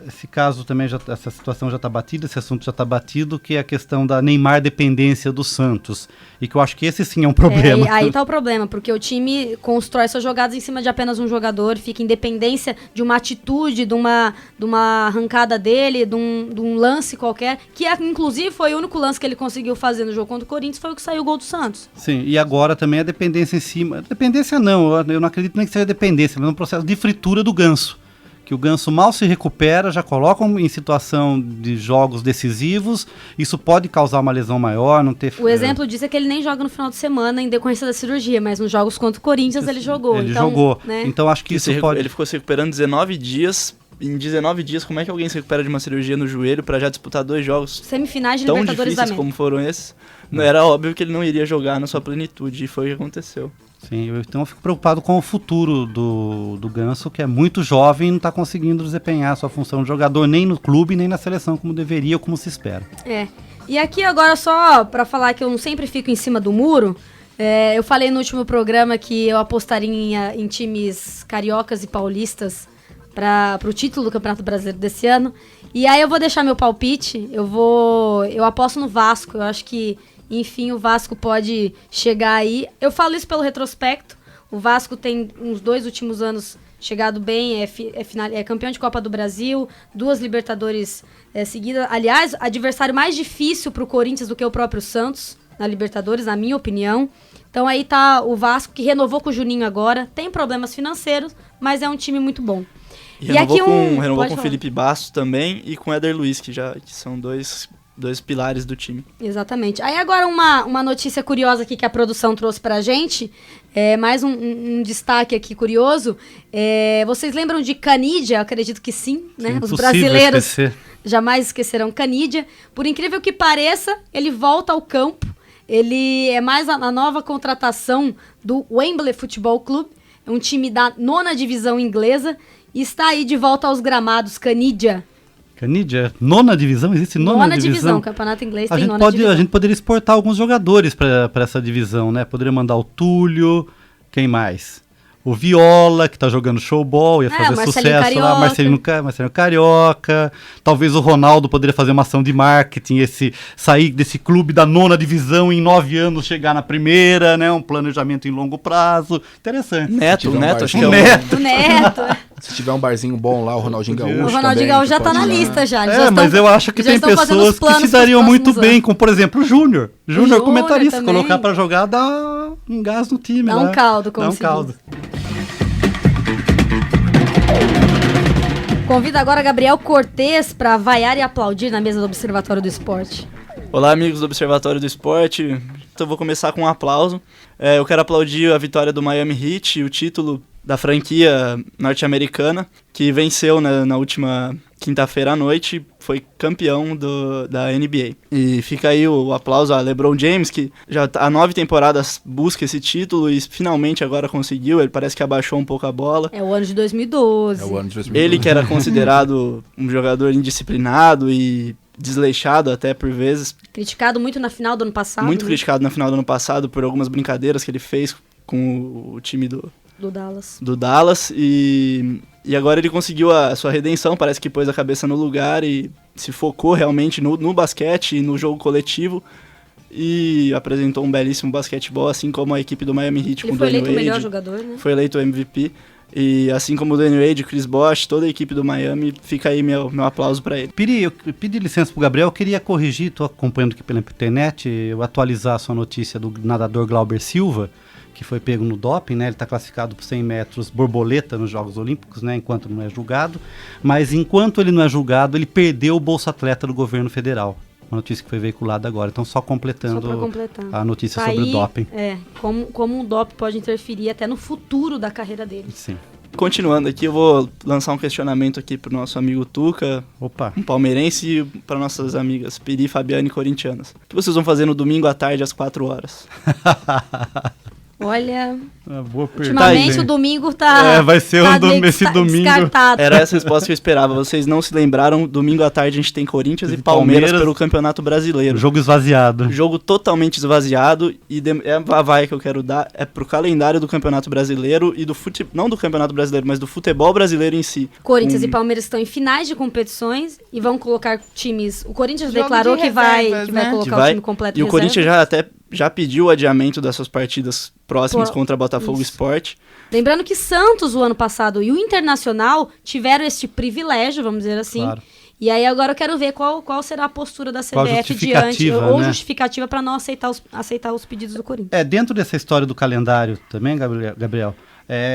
esse caso também essa situação já está batida, esse assunto já está batido, que é a questão da Neymar dependência do Santos, e que eu acho que esse sim é um problema. Aí está o problema, porque o time constrói suas jogadas em cima de apenas um jogador, fica em dependência de uma atitude, de uma arrancada dele, de um lance qualquer, que inclusive foi o único lance que ele conseguiu fazer no jogo contra o Corinthians, foi o que saiu o gol do Santos. Sim, e agora também a dependência em cima... Dependência não, eu não acredito nem que seja dependência, mas é um processo de fritura do Ganso. Que o Ganso mal se recupera, já colocam em situação de jogos decisivos, isso pode causar uma lesão maior, não ter... O exemplo disso é que ele nem joga no final de semana em decorrência da cirurgia, mas nos jogos contra o Corinthians ele jogou. Ele jogou, né? Então acho que isso pode... Ele ficou se recuperando 19 dias... Em 19 dias, como é que alguém se recupera de uma cirurgia no joelho para já disputar 2 jogos semifinais de tão Libertadores da difíceis América, como foram esses? Não era óbvio que ele não iria jogar na sua plenitude, e foi o que aconteceu. Sim, então eu fico preocupado com o futuro do Ganso, que é muito jovem e não está conseguindo desempenhar a sua função de jogador nem no clube, nem na seleção como deveria ou como se espera. E aqui agora só para falar que eu sempre fico em cima do muro, eu falei no último programa que eu apostaria em times cariocas e paulistas para o título do Campeonato Brasileiro desse ano. E aí eu vou deixar meu palpite, eu aposto no Vasco. Eu acho que, enfim, o Vasco pode chegar aí. Eu falo isso pelo retrospecto. O Vasco tem uns 2 últimos anos chegado bem, é campeão de Copa do Brasil, 2 Libertadores seguidas. Aliás, adversário mais difícil para o Corinthians do que o próprio Santos na Libertadores, na minha opinião. Então aí tá o Vasco, que renovou com o Juninho agora, tem problemas financeiros, mas é um time muito bom. E renovou com o Felipe Bastos também e com o Éder Luiz, que são dois pilares do time. Exatamente. Aí agora uma notícia curiosa aqui que a produção trouxe pra gente, mais um destaque aqui curioso. Vocês lembram de Canidia? Acredito que sim, né? Os brasileiros jamais esquecerão Canidia. Por incrível que pareça, ele volta ao campo. Ele é mais a nova contratação do Wembley Futebol Clube, é um time da 9ª divisão inglesa, e está aí de volta aos gramados. Canidia, 9ª divisão? Existe 9ª divisão? O campeonato inglês tem 9ª divisão. A gente poderia exportar alguns jogadores para essa divisão, né? Poderia mandar o Túlio, quem mais? O Viola, que tá jogando showball, ia fazer sucesso lá, Marcelinho Carioca. Talvez o Ronaldo poderia fazer uma ação de marketing, sair desse clube da 9ª divisão em 9 anos, chegar na primeira, né? Um planejamento em longo prazo. Interessante. Neto, acho que é o Neto. Se tiver um barzinho bom lá, o Ronaldinho Gaúcho. O Ronaldinho Gaúcho já tá na lista já. Mas eu acho que tem pessoas que se dariam muito bem, como por exemplo o Júnior. Júnior comentarista, também. Colocar pra jogar dá um gás no time. Dá um caldo, como dá um caldo. Convido agora Gabriel Cortez para vaiar e aplaudir na mesa do Observatório do Esporte. Olá, amigos do Observatório do Esporte. Então eu vou começar com um aplauso. Eu quero aplaudir a vitória do Miami Heat, o título da franquia norte-americana, que venceu na última quinta-feira à noite, foi campeão da NBA. E fica aí o aplauso a LeBron James, que já há 9 temporadas busca esse título e finalmente agora conseguiu. Ele parece que abaixou um pouco a bola. É o ano de 2012. Ele que era considerado um jogador indisciplinado e desleixado até por vezes. Criticado muito na final do ano passado. Muito criticado na final do ano passado por algumas brincadeiras que ele fez com o time do Dallas. E agora ele conseguiu a sua redenção, parece que pôs a cabeça no lugar e se focou realmente no basquete e no jogo coletivo. E apresentou um belíssimo basquetebol, assim como a equipe do Miami Heat com o Dwayne Wade. Ele foi eleito o melhor jogador, né? Foi eleito o MVP. E assim como o Dwayne Wade, Chris Bosh, toda a equipe do Miami, fica aí meu aplauso para ele. Piri, eu pedi licença pro Gabriel, eu queria corrigir, estou acompanhando aqui pela internet, eu atualizar a sua notícia do nadador Glauber Silva, que foi pego no doping, né? Ele está classificado por 100 metros borboleta nos Jogos Olímpicos, né? Enquanto não é julgado. Mas enquanto ele não é julgado, ele perdeu o Bolsa Atleta do governo federal. Uma notícia que foi veiculada agora. Então, só completando a notícia sobre o doping. Como o doping pode interferir até no futuro da carreira dele. Sim. Continuando aqui, eu vou lançar um questionamento aqui pro nosso amigo Tuca, um palmeirense, e para nossas amigas Piri, Fabiane e corintianas. O que vocês vão fazer no domingo à tarde, às 4 horas? Olha, boa ultimamente o domingo tá vai ser esse domingo descartado. Era essa a resposta que eu esperava. Vocês não se lembraram, domingo à tarde a gente tem Corinthians e Palmeiras pelo Campeonato Brasileiro. Jogo esvaziado. Jogo totalmente esvaziado e a vaia que eu quero dar é pro calendário do Campeonato Brasileiro e não do Campeonato Brasileiro, mas do futebol brasileiro em si. Corinthians e Palmeiras estão em finais de competições e vão colocar times. O Corinthians declarou que vai colocar o time completo e o Corinthians já pediu o adiamento dessas partidas próximas contra Botafogo Sport. Lembrando que Santos, o ano passado, e o Internacional tiveram este privilégio, vamos dizer assim. Claro. E aí agora eu quero ver qual será a postura da CBF diante, ou justificativa para não aceitar os pedidos do Corinthians. Dentro dessa história do calendário também, Gabriel,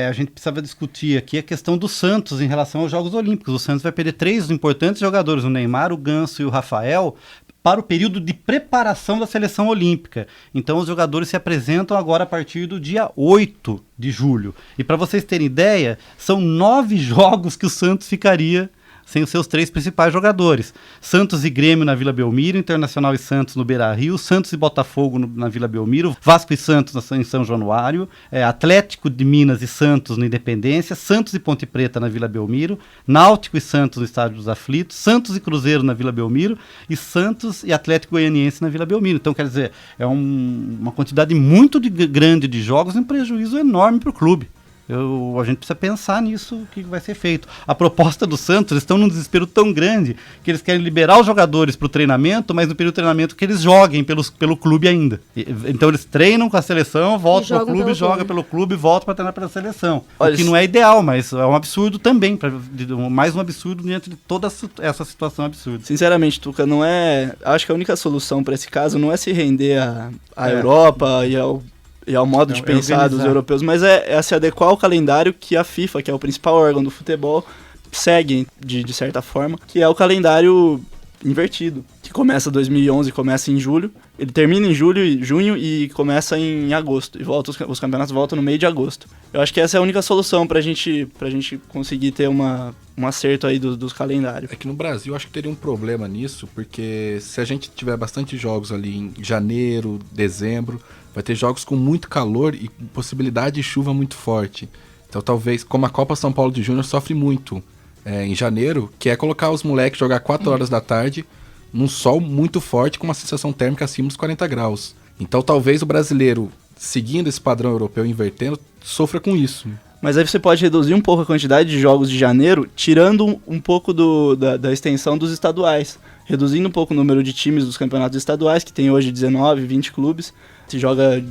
a gente precisava discutir aqui a questão do Santos em relação aos Jogos Olímpicos. O Santos vai perder 3 importantes jogadores, o Neymar, o Ganso e o Rafael, para o período de preparação da seleção olímpica. Então os jogadores se apresentam agora a partir do dia 8 de julho. E para vocês terem ideia, são 9 jogos que o Santos ficaria sem os seus 3 principais jogadores. Santos e Grêmio na Vila Belmiro, Internacional e Santos no Beira-Rio, Santos e Botafogo na Vila Belmiro, Vasco e Santos em São Januário, Atlético de Minas e Santos na Independência, Santos e Ponte Preta na Vila Belmiro, Náutico e Santos no Estádio dos Aflitos, Santos e Cruzeiro na Vila Belmiro e Santos e Atlético Goianiense na Vila Belmiro. Então, quer dizer, é uma quantidade muito grande de jogos e um prejuízo enorme para o clube. A gente precisa pensar nisso, o que vai ser feito. A proposta do Santos, eles estão num desespero tão grande que eles querem liberar os jogadores para o treinamento, mas no período de treinamento que eles joguem pelo clube ainda. Então eles treinam com a seleção, voltam para o clube, jogam pelo clube e voltam para treinar pela seleção. Olha, o que não é ideal, mas é um absurdo também, mais um absurdo diante de toda essa situação absurda. Sinceramente, Tuca, acho que a única solução para esse caso não é se render à Europa e ao modo de pensar dos europeus, mas é se adequar ao calendário que a FIFA, que é o principal órgão do futebol, segue de certa forma, que é o calendário invertido, que começa 2011, começa em julho, ele termina em junho e começa em agosto, e os campeonatos voltam no meio de agosto. Eu acho que essa é a única solução pra gente conseguir ter um acerto aí dos calendários. É que no Brasil eu acho que teria um problema nisso, porque se a gente tiver bastante jogos ali em janeiro, dezembro, vai ter jogos com muito calor e possibilidade de chuva muito forte. Então talvez, como a Copa São Paulo de Júnior sofre muito em janeiro, que é colocar os moleques jogar 4 horas da tarde num sol muito forte com uma sensação térmica acima dos 40 graus. Então talvez o brasileiro, seguindo esse padrão europeu, invertendo, sofra com isso. Mas aí você pode reduzir um pouco a quantidade de jogos de janeiro, tirando um pouco da extensão dos estaduais. Reduzindo um pouco o número de times dos campeonatos estaduais, que tem hoje 19, 20 clubes. Se joga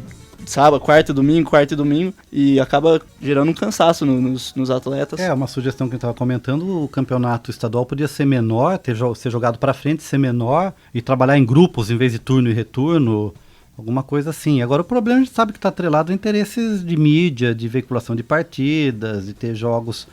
sábado, quarta e domingo, e acaba gerando um cansaço nos atletas. Uma sugestão que eu estava comentando, o campeonato estadual podia ser menor, ser jogado para frente, ser menor, e trabalhar em grupos em vez de turno e retorno, alguma coisa assim. Agora o problema a gente sabe que está atrelado a interesses de mídia, de veiculação de partidas, de ter jogos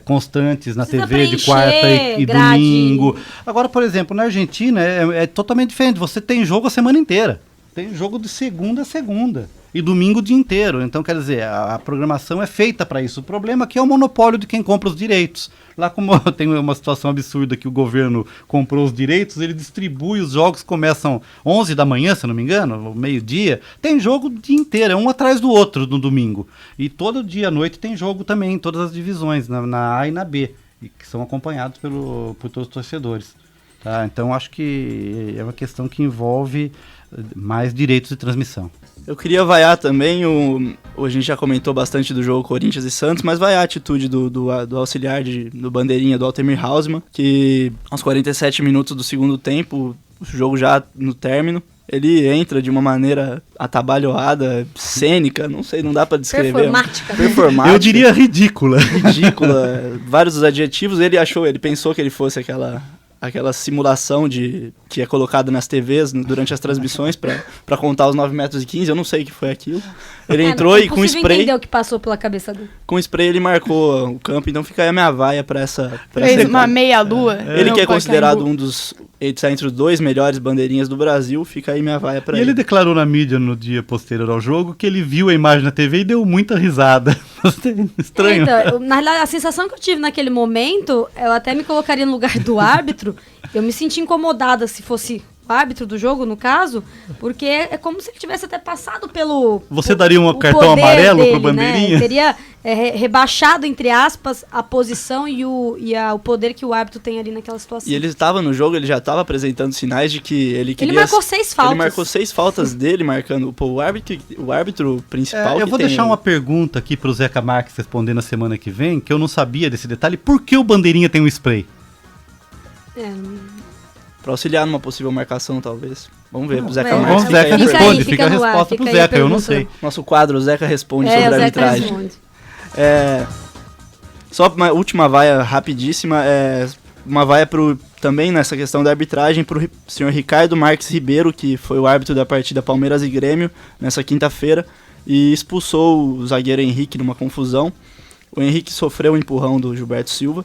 constantes na TV de quarta e domingo. Agora, por exemplo, na Argentina é totalmente diferente, você tem jogo a semana inteira. Tem jogo de segunda a segunda. e domingo o dia inteiro. Então, quer dizer, a programação é feita para isso. O problema é que é o monopólio de quem compra os direitos. Lá como tem uma situação absurda que o governo comprou os direitos, ele distribui, os jogos começam 11 da manhã, se não me engano, meio-dia. Tem jogo o dia inteiro, é um atrás do outro no domingo. E todo dia à noite tem jogo também, em todas as divisões, na A e na B, que são acompanhados por todos os torcedores. Tá? Então acho que é uma questão que envolve mais direitos de transmissão. Eu queria vaiar também, a gente já comentou bastante do jogo Corinthians e Santos, mas vaiar a atitude do auxiliar do bandeirinha, do Altemir Hausmann, que aos 47 minutos do segundo tempo, o jogo já no término, ele entra de uma maneira atabalhoada, cênica, não sei, não dá pra descrever. Performática. Eu diria ridícula. Ridícula, vários dos adjetivos. Ele pensou que ele fosse aquela simulação que é colocada nas TVs durante as transmissões para contar os 9,15 metros, eu não sei o que foi aquilo. Ele entrou e com spray... entender o que passou pela cabeça dele. Com spray ele marcou o campo, então fica aí a minha vaia para essa... Fez uma meia-lua. Ele que é considerado ele está entre os 2 melhores bandeirinhas do Brasil, fica aí minha vaia para ele. E ele declarou na mídia no dia posterior ao jogo que ele viu a imagem na TV e deu muita risada. Estranho. Então, na realidade, a sensação que eu tive naquele momento, eu até me colocaria no lugar do árbitro, eu me senti incomodada se fosse o árbitro do jogo, no caso, porque é como se ele tivesse até passado pelo... Você daria um cartão amarelo pro bandeirinha? Né? Teria rebaixado, entre aspas, a posição e o poder que o árbitro tem ali naquela situação. E ele estava no jogo, ele já estava apresentando sinais de que ele queria... Ele marcou 6 faltas. Ele marcou 6 faltas dele, marcando o árbitro principal. Eu vou deixar uma pergunta aqui pro Zeca Marques responder na semana que vem, que eu não sabia desse detalhe. Por que o bandeirinha tem um spray? Pra auxiliar numa possível marcação, talvez. Vamos ver, pro Zeca Vamos, Marques. Zeca responde, fica a resposta pro Zeca, eu não sei. Nosso quadro, o Zeca responde sobre a arbitragem. Só uma última vaia rapidíssima, uma vaia também nessa questão da arbitragem pro senhor Ricardo Marques Ribeiro, que foi o árbitro da partida Palmeiras e Grêmio nessa quinta-feira, e expulsou o zagueiro Henrique numa confusão. O Henrique sofreu um empurrão do Gilberto Silva.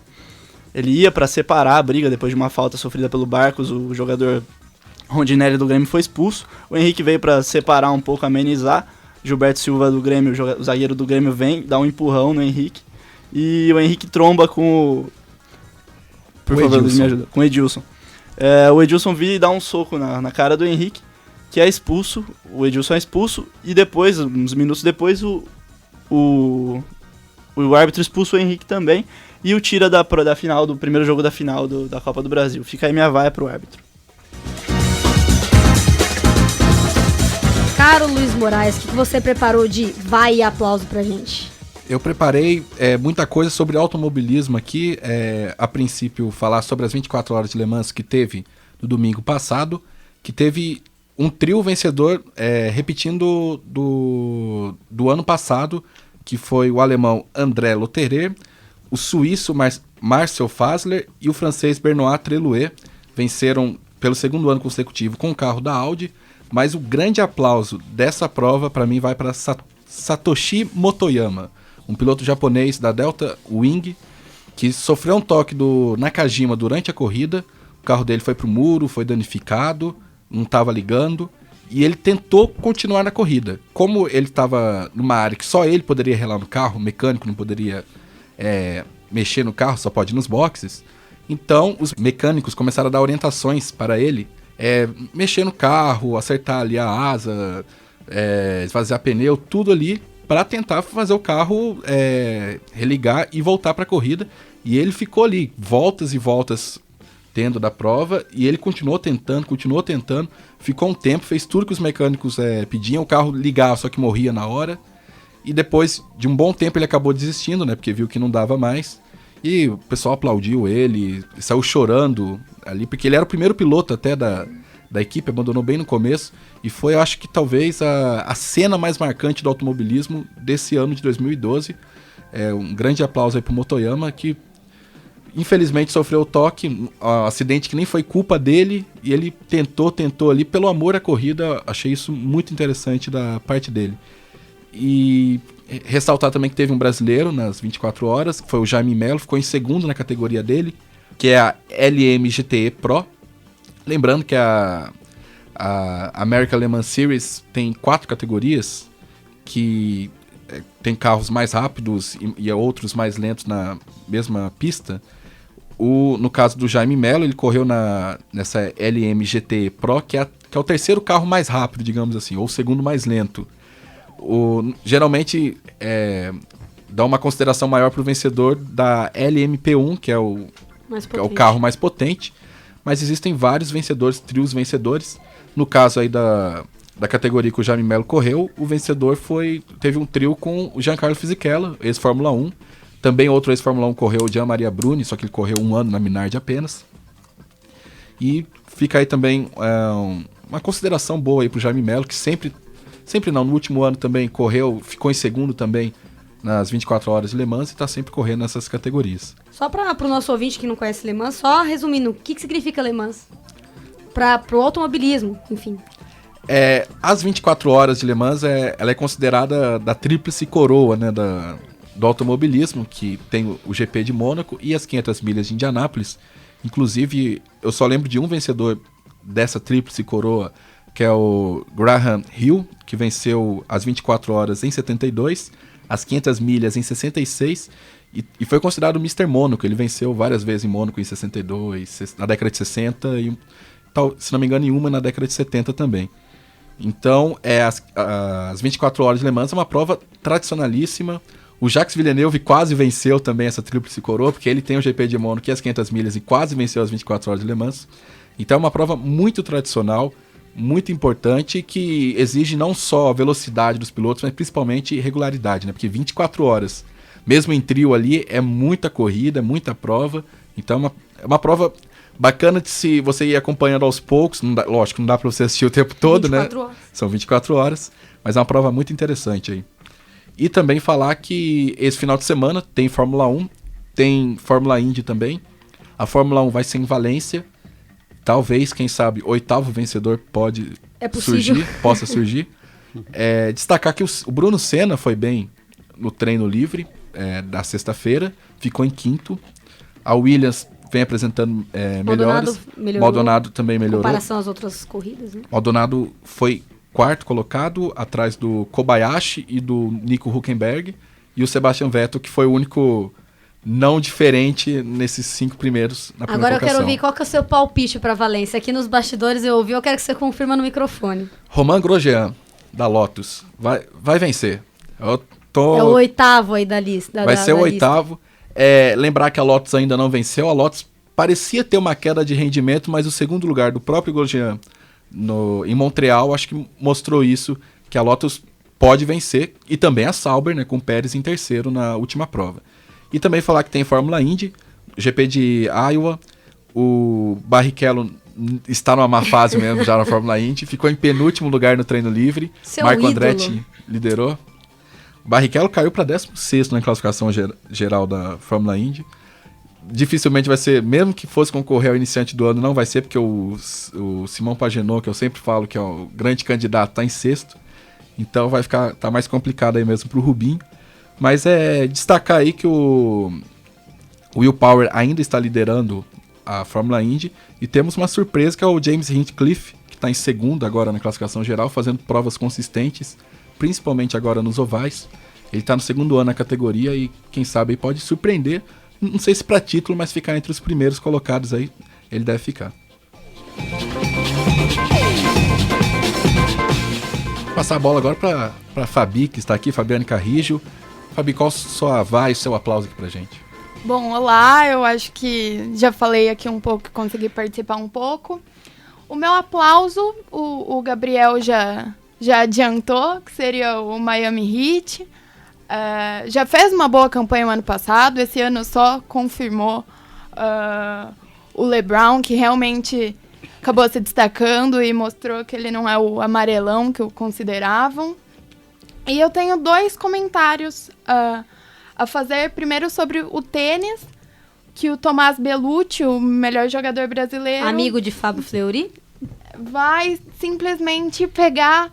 Ele ia para separar a briga depois de uma falta sofrida pelo Barcos, o jogador Rondinelli do Grêmio foi expulso. O Henrique veio para separar um pouco, amenizar. Gilberto Silva do Grêmio, o zagueiro do Grêmio, vem, dá um empurrão no Henrique. E o Henrique tromba com Por favor, Luiz, me ajuda. Com o Edilson. O Edilson vira e dá um soco na cara do Henrique, que é expulso. O Edilson é expulso e depois, uns minutos depois, o árbitro expulsa o Henrique também e o tira da final, do primeiro jogo da final da Copa do Brasil. Fica aí minha vaia pro árbitro. Caro Luiz Moraes, o que você preparou de vai e aplauso pra gente? Eu preparei muita coisa sobre automobilismo aqui. A princípio, falar sobre as 24 horas de Le Mans que teve no domingo passado, que teve um trio vencedor repetindo do ano passado, que foi o alemão André Lotterer, o suíço Marcel Fasler e o francês Benoît Trelouet. Venceram pelo segundo ano consecutivo com o carro da Audi, mas o grande aplauso dessa prova para mim vai para Satoshi Motoyama, um piloto japonês da Delta Wing, que sofreu um toque do Nakajima durante a corrida. O carro dele foi pro muro, foi danificado, não estava ligando, e ele tentou continuar na corrida. Como ele estava numa área que só ele poderia relar no carro, o mecânico não poderia mexer no carro, só pode ir nos boxes, então os mecânicos começaram a dar orientações para ele, mexer no carro, acertar ali a asa, esvaziar pneu, tudo ali, para tentar fazer o carro religar e voltar para a corrida. E ele ficou ali, voltas e voltas tendo da prova, e ele continuou tentando, ficou um tempo, fez tudo que os mecânicos pediam, o carro ligava, só que morria na hora, e depois de um bom tempo ele acabou desistindo, né, porque viu que não dava mais, e o pessoal aplaudiu ele, saiu chorando ali, porque ele era o primeiro piloto até da equipe, abandonou bem no começo, e foi, eu acho que talvez a cena mais marcante do automobilismo desse ano de 2012. Um grande aplauso aí pro Motoyama, que infelizmente sofreu o toque, um acidente que nem foi culpa dele, e ele tentou ali pelo amor à corrida. Achei isso muito interessante da parte dele. E ressaltar também que teve um brasileiro nas 24 horas, que foi o Jaime Melo, ficou em segundo na categoria dele, que é a LMGTE Pro. Lembrando que a American Le Mans Series tem 4 categorias, que tem carros mais rápidos e outros mais lentos na mesma pista. No caso do Jaime Melo, ele correu nessa LM GT Pro, que é o terceiro carro mais rápido, digamos assim, ou o segundo mais lento. Geralmente dá uma consideração maior para o vencedor da LMP1, que é o carro mais potente, mas existem vários vencedores, trios vencedores. No caso aí da categoria que o Jaime Melo correu, o vencedor teve um trio com o Giancarlo Fisichella, ex-Fórmula 1. Também outro ex-Fórmula 1 correu o Gian Maria Bruni, só que ele correu 1 ano na Minardi apenas. E fica aí também uma consideração boa aí pro Jaime Melo, que sempre não, no último ano também ficou em segundo também nas 24 horas de Le Mans e está sempre correndo nessas categorias. Só para o nosso ouvinte que não conhece Le Mans, só resumindo, o que significa Le Mans? Para o automobilismo, enfim. As 24 horas de Le Mans, ela é considerada da tríplice coroa, né, do automobilismo, que tem o GP de Mônaco e as 500 milhas de Indianápolis. Inclusive, eu só lembro de um vencedor dessa tríplice coroa, que é o Graham Hill, que venceu as 24 horas em 72, as 500 milhas em 66, e foi considerado o Mr. Mônaco. Ele venceu várias vezes em Mônaco em 62, na década de 60, e se não me engano, em uma na década de 70 também. Então, as 24 horas de Le Mans é uma prova tradicionalíssima. O Jacques Villeneuve quase venceu também essa tríplice coroa, porque ele tem o GP de Mônaco e as 500 milhas e quase venceu as 24 horas de Le Mans. Então é uma prova muito tradicional, muito importante, que exige não só a velocidade dos pilotos, mas principalmente regularidade, né? Porque 24 horas, mesmo em trio ali, é muita corrida, muita prova. Então é uma prova bacana de se você ir acompanhando aos poucos. Lógico, não dá para você assistir o tempo todo, 24 né? Horas. São 24 horas, mas é uma prova muito interessante aí. E também falar que esse final de semana tem Fórmula 1, tem Fórmula Indy também. A Fórmula 1 vai ser em Valência. Talvez, quem sabe, 8º vencedor possa surgir. Destacar que o Bruno Senna foi bem no treino livre da sexta-feira, ficou em 5º. A Williams vem apresentando melhores. Maldonado também melhorou. Em comparação às outras corridas, né? Maldonado foi 4º colocado, atrás do Kobayashi e do Nico Hülkenberg, e o Sebastian Vettel, que foi o único não diferente nesses 5 primeiros na primeira Agora colocação. Eu quero ouvir qual que é o seu palpite para Valência. Aqui nos bastidores eu ouvi, eu quero que você confirma no microfone. Romain Grosjean, da Lotus, vai vencer. É o 8º aí da lista. Vai ser o 8º. Lembrar que a Lotus ainda não venceu. A Lotus parecia ter uma queda de rendimento, mas o segundo lugar do próprio Grosjean em Montreal, acho que mostrou isso, que a Lotus pode vencer, e também a Sauber, né, com o Pérez em 3º na última prova. E também falar que tem Fórmula Indy, GP de Iowa, o Barrichello está numa má fase mesmo já na Fórmula Indy, ficou em penúltimo lugar no treino livre, Marco Andretti liderou. O Barrichello caiu para 16º na classificação geral da Fórmula Indy. Dificilmente vai ser, mesmo que fosse concorrer ao iniciante do ano, não vai ser, porque o Simão Pagenaud, que eu sempre falo que é o grande candidato, está em 6º. Então tá mais complicado aí mesmo para o Rubinho. Mas destacar aí que o Will Power ainda está liderando a Fórmula Indy. E temos uma surpresa, que é o James Hinchcliffe, que está em 2º agora na classificação geral, fazendo provas consistentes, principalmente agora nos ovais. Ele está no 2º ano na categoria e, quem sabe, pode surpreender. Não sei se para título, mas ficar entre os primeiros colocados aí, ele deve ficar. Vou passar a bola agora para a Fabi, que está aqui, Fabiane Carrijo. Fabi, qual sua voz e seu aplauso aqui pra gente? Bom, olá, eu acho que já falei aqui um pouco, consegui participar um pouco. O meu aplauso, o Gabriel já adiantou, que seria o Miami Heat. Já fez uma boa campanha no ano passado, esse ano só confirmou o LeBron, que realmente acabou se destacando e mostrou que ele não é o amarelão que o consideravam. E eu tenho 2 comentários a fazer. Primeiro sobre o tênis, que o Tomás Bellucci, o melhor jogador brasileiro... Amigo de Fábio Fleury? Vai simplesmente pegar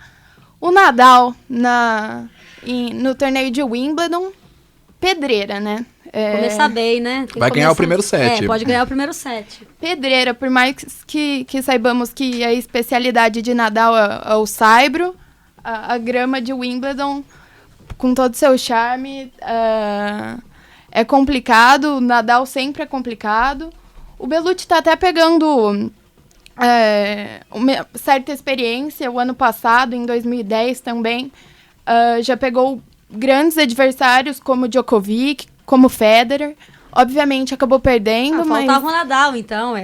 o Nadal no torneio de Wimbledon. Pedreira, né? Começar bem, né? Vai ganhar o primeiro set. Pode ganhar o primeiro set. Pedreira, por mais que saibamos que a especialidade de Nadal é o saibro, a grama de Wimbledon com todo o seu charme, é complicado, o Nadal sempre é complicado. O Bellucci está até pegando uma certa experiência. O ano passado, em 2010 também, já pegou grandes adversários como Djokovic, como Federer. Obviamente acabou perdendo, mas... Faltava o Nadal, então.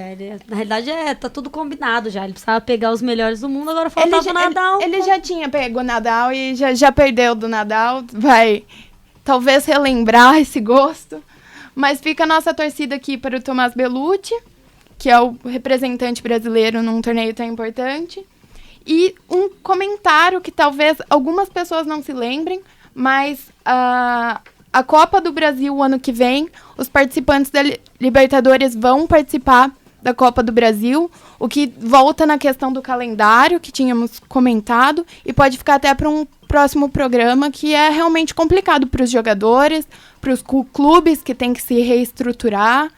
Na realidade, tá tudo combinado já. Ele precisava pegar os melhores do mundo, agora faltava o Nadal. Ele já tinha pego o Nadal e já perdeu do Nadal. Vai, talvez, relembrar esse gosto. Mas fica a nossa torcida aqui para o Tomás Bellucci, que é o representante brasileiro num torneio tão importante. E um comentário que talvez algumas pessoas não se lembrem, mas... A Copa do Brasil, o ano que vem, os participantes da Libertadores vão participar da Copa do Brasil, o que volta na questão do calendário, que tínhamos comentado, e pode ficar até para um próximo programa, que é realmente complicado para os jogadores, para os clubes que têm que se reestruturar.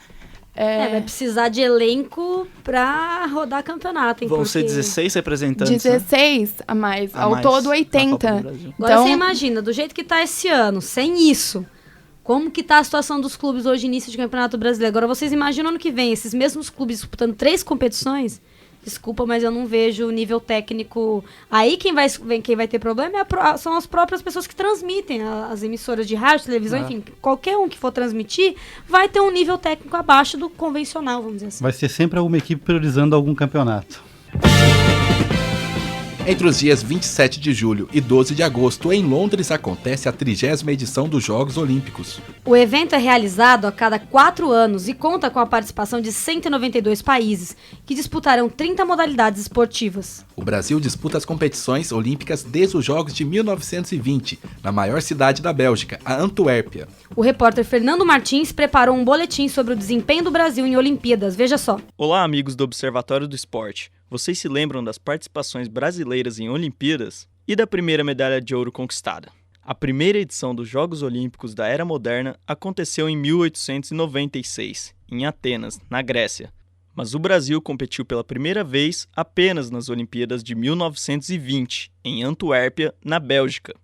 Vai precisar de elenco para rodar campeonato. Hein, vão ser 16 representantes. 16 a mais. Ao todo 80. Agora você imagina, do jeito que tá esse ano, sem isso, como que tá a situação dos clubes hoje, início de Campeonato Brasileiro? Agora vocês imaginam ano que vem, esses mesmos clubes disputando 3 competições? Desculpa, mas eu não vejo o nível técnico. Aí quem vai ter problema são as próprias pessoas que transmitem, as emissoras de rádio, televisão, enfim. Qualquer um que for transmitir vai ter um nível técnico abaixo do convencional, vamos dizer assim. Vai ser sempre alguma equipe priorizando algum campeonato. Entre os dias 27 de julho e 12 de agosto, em Londres, acontece a 30ª edição dos Jogos Olímpicos. O evento é realizado a cada 4 anos e conta com a participação de 192 países, que disputarão 30 modalidades esportivas. O Brasil disputa as competições olímpicas desde os Jogos de 1920, na maior cidade da Bélgica, a Antuérpia. O repórter Fernando Martins preparou um boletim sobre o desempenho do Brasil em Olimpíadas. Veja só. Olá, amigos do Observatório do Esporte. Vocês se lembram das participações brasileiras em Olimpíadas e da primeira medalha de ouro conquistada? A primeira edição dos Jogos Olímpicos da Era Moderna aconteceu em 1896, em Atenas, na Grécia. Mas o Brasil competiu pela primeira vez apenas nas Olimpíadas de 1920, em Antuérpia, na Bélgica.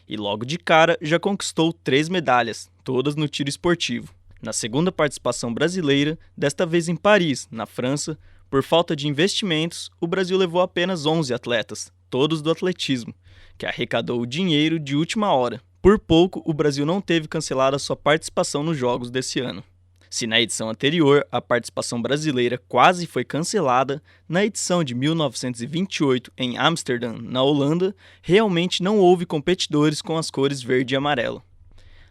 E logo de cara já conquistou 3 medalhas, todas no tiro esportivo. Na segunda participação brasileira, desta vez em Paris, na França, por falta de investimentos, o Brasil levou apenas 11 atletas, todos do atletismo, que arrecadou o dinheiro de última hora. Por pouco, o Brasil não teve cancelado a sua participação nos Jogos desse ano. Se na edição anterior a participação brasileira quase foi cancelada, na edição de 1928 em Amsterdã, na Holanda, realmente não houve competidores com as cores verde e amarelo.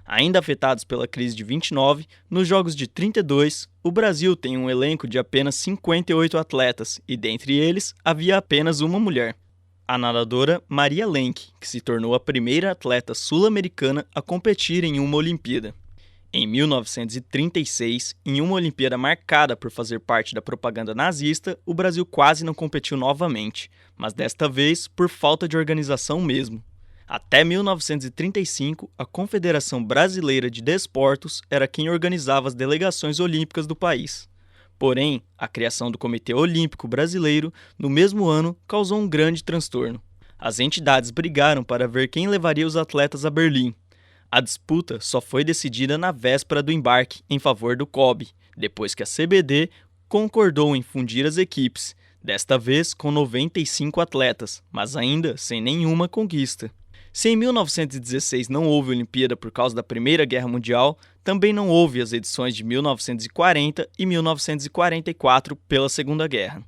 Ainda afetados pela crise de 29, nos Jogos de 32, o Brasil tem um elenco de apenas 58 atletas e dentre eles havia apenas uma mulher, a nadadora Maria Lenk, que se tornou a primeira atleta sul-americana a competir em uma Olimpíada. Em 1936, em uma Olimpíada marcada por fazer parte da propaganda nazista, o Brasil quase não competiu novamente, mas desta vez por falta de organização mesmo. Até 1935, a Confederação Brasileira de Desportos era quem organizava as delegações olímpicas do país. Porém, a criação do Comitê Olímpico Brasileiro, no mesmo ano, causou um grande transtorno. As entidades brigaram para ver quem levaria os atletas a Berlim. A disputa só foi decidida na véspera do embarque, em favor do COB, depois que a CBD concordou em fundir as equipes, desta vez com 95 atletas, mas ainda sem nenhuma conquista. Se em 1916 não houve Olimpíada por causa da Primeira Guerra Mundial, também não houve as edições de 1940 e 1944 pela Segunda Guerra.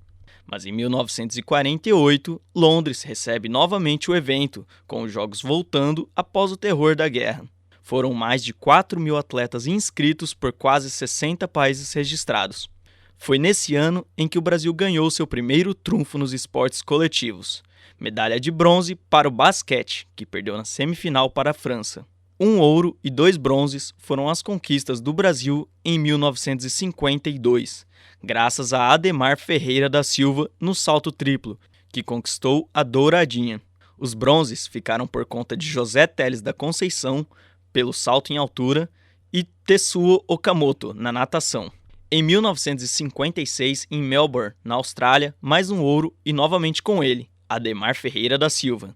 Mas em 1948, Londres recebe novamente o evento, com os Jogos voltando após o terror da guerra. Foram mais de 4.000 atletas inscritos por quase 60 países registrados. Foi nesse ano em que o Brasil ganhou seu primeiro trunfo nos esportes coletivos. Medalha de bronze para o basquete, que perdeu na semifinal para a França. 1 ouro e 2 bronzes foram as conquistas do Brasil em 1952, graças a Ademar Ferreira da Silva no salto triplo, que conquistou a douradinha. Os bronzes ficaram por conta de José Teles da Conceição, pelo salto em altura, e Tetsuo Okamoto, na natação. Em 1956, em Melbourne, na Austrália, mais um ouro e novamente com ele, Ademar Ferreira da Silva.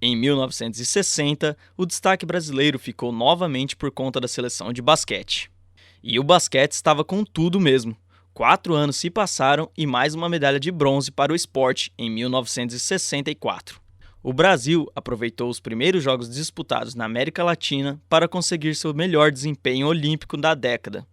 Em 1960, o destaque brasileiro ficou novamente por conta da seleção de basquete. E o basquete estava com tudo mesmo. 4 anos se passaram e mais uma medalha de bronze para o esporte em 1964. O Brasil aproveitou os primeiros jogos disputados na América Latina para conseguir seu melhor desempenho olímpico da década.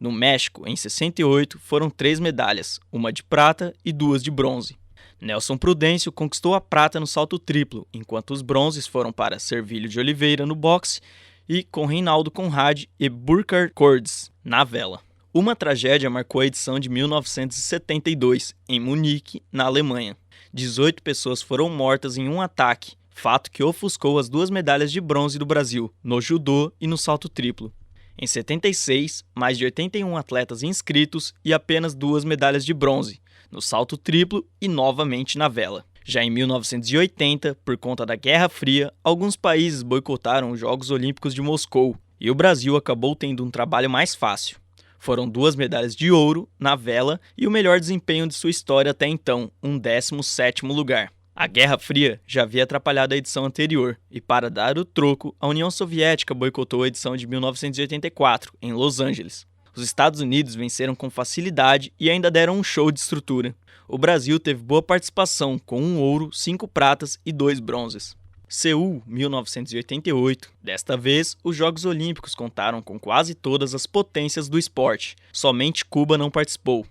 No México, em 68, foram 3 medalhas, uma de prata e 2 de bronze. Nelson Prudêncio conquistou a prata no salto triplo, enquanto os bronzes foram para Servílio de Oliveira no boxe e com Reinaldo Conrad e Burkhard Cordes na vela. Uma tragédia marcou a edição de 1972, em Munique, na Alemanha. 18 pessoas foram mortas em um ataque, fato que ofuscou as 2 medalhas de bronze do Brasil, no judô e no salto triplo. Em 76, mais de 81 atletas inscritos e apenas 2 medalhas de bronze, no salto triplo e novamente na vela. Já em 1980, por conta da Guerra Fria, alguns países boicotaram os Jogos Olímpicos de Moscou e o Brasil acabou tendo um trabalho mais fácil. Foram 2 medalhas de ouro na vela e o melhor desempenho de sua história até então, um 17º lugar. A Guerra Fria já havia atrapalhado a edição anterior e, para dar o troco, a União Soviética boicotou a edição de 1984, em Los Angeles. Os Estados Unidos venceram com facilidade e ainda deram um show de estrutura. O Brasil teve boa participação, com 1 ouro, 5 pratas e 2 bronzes. Seul, 1988. Desta vez, os Jogos Olímpicos contaram com quase todas as potências do esporte. Somente Cuba não participou.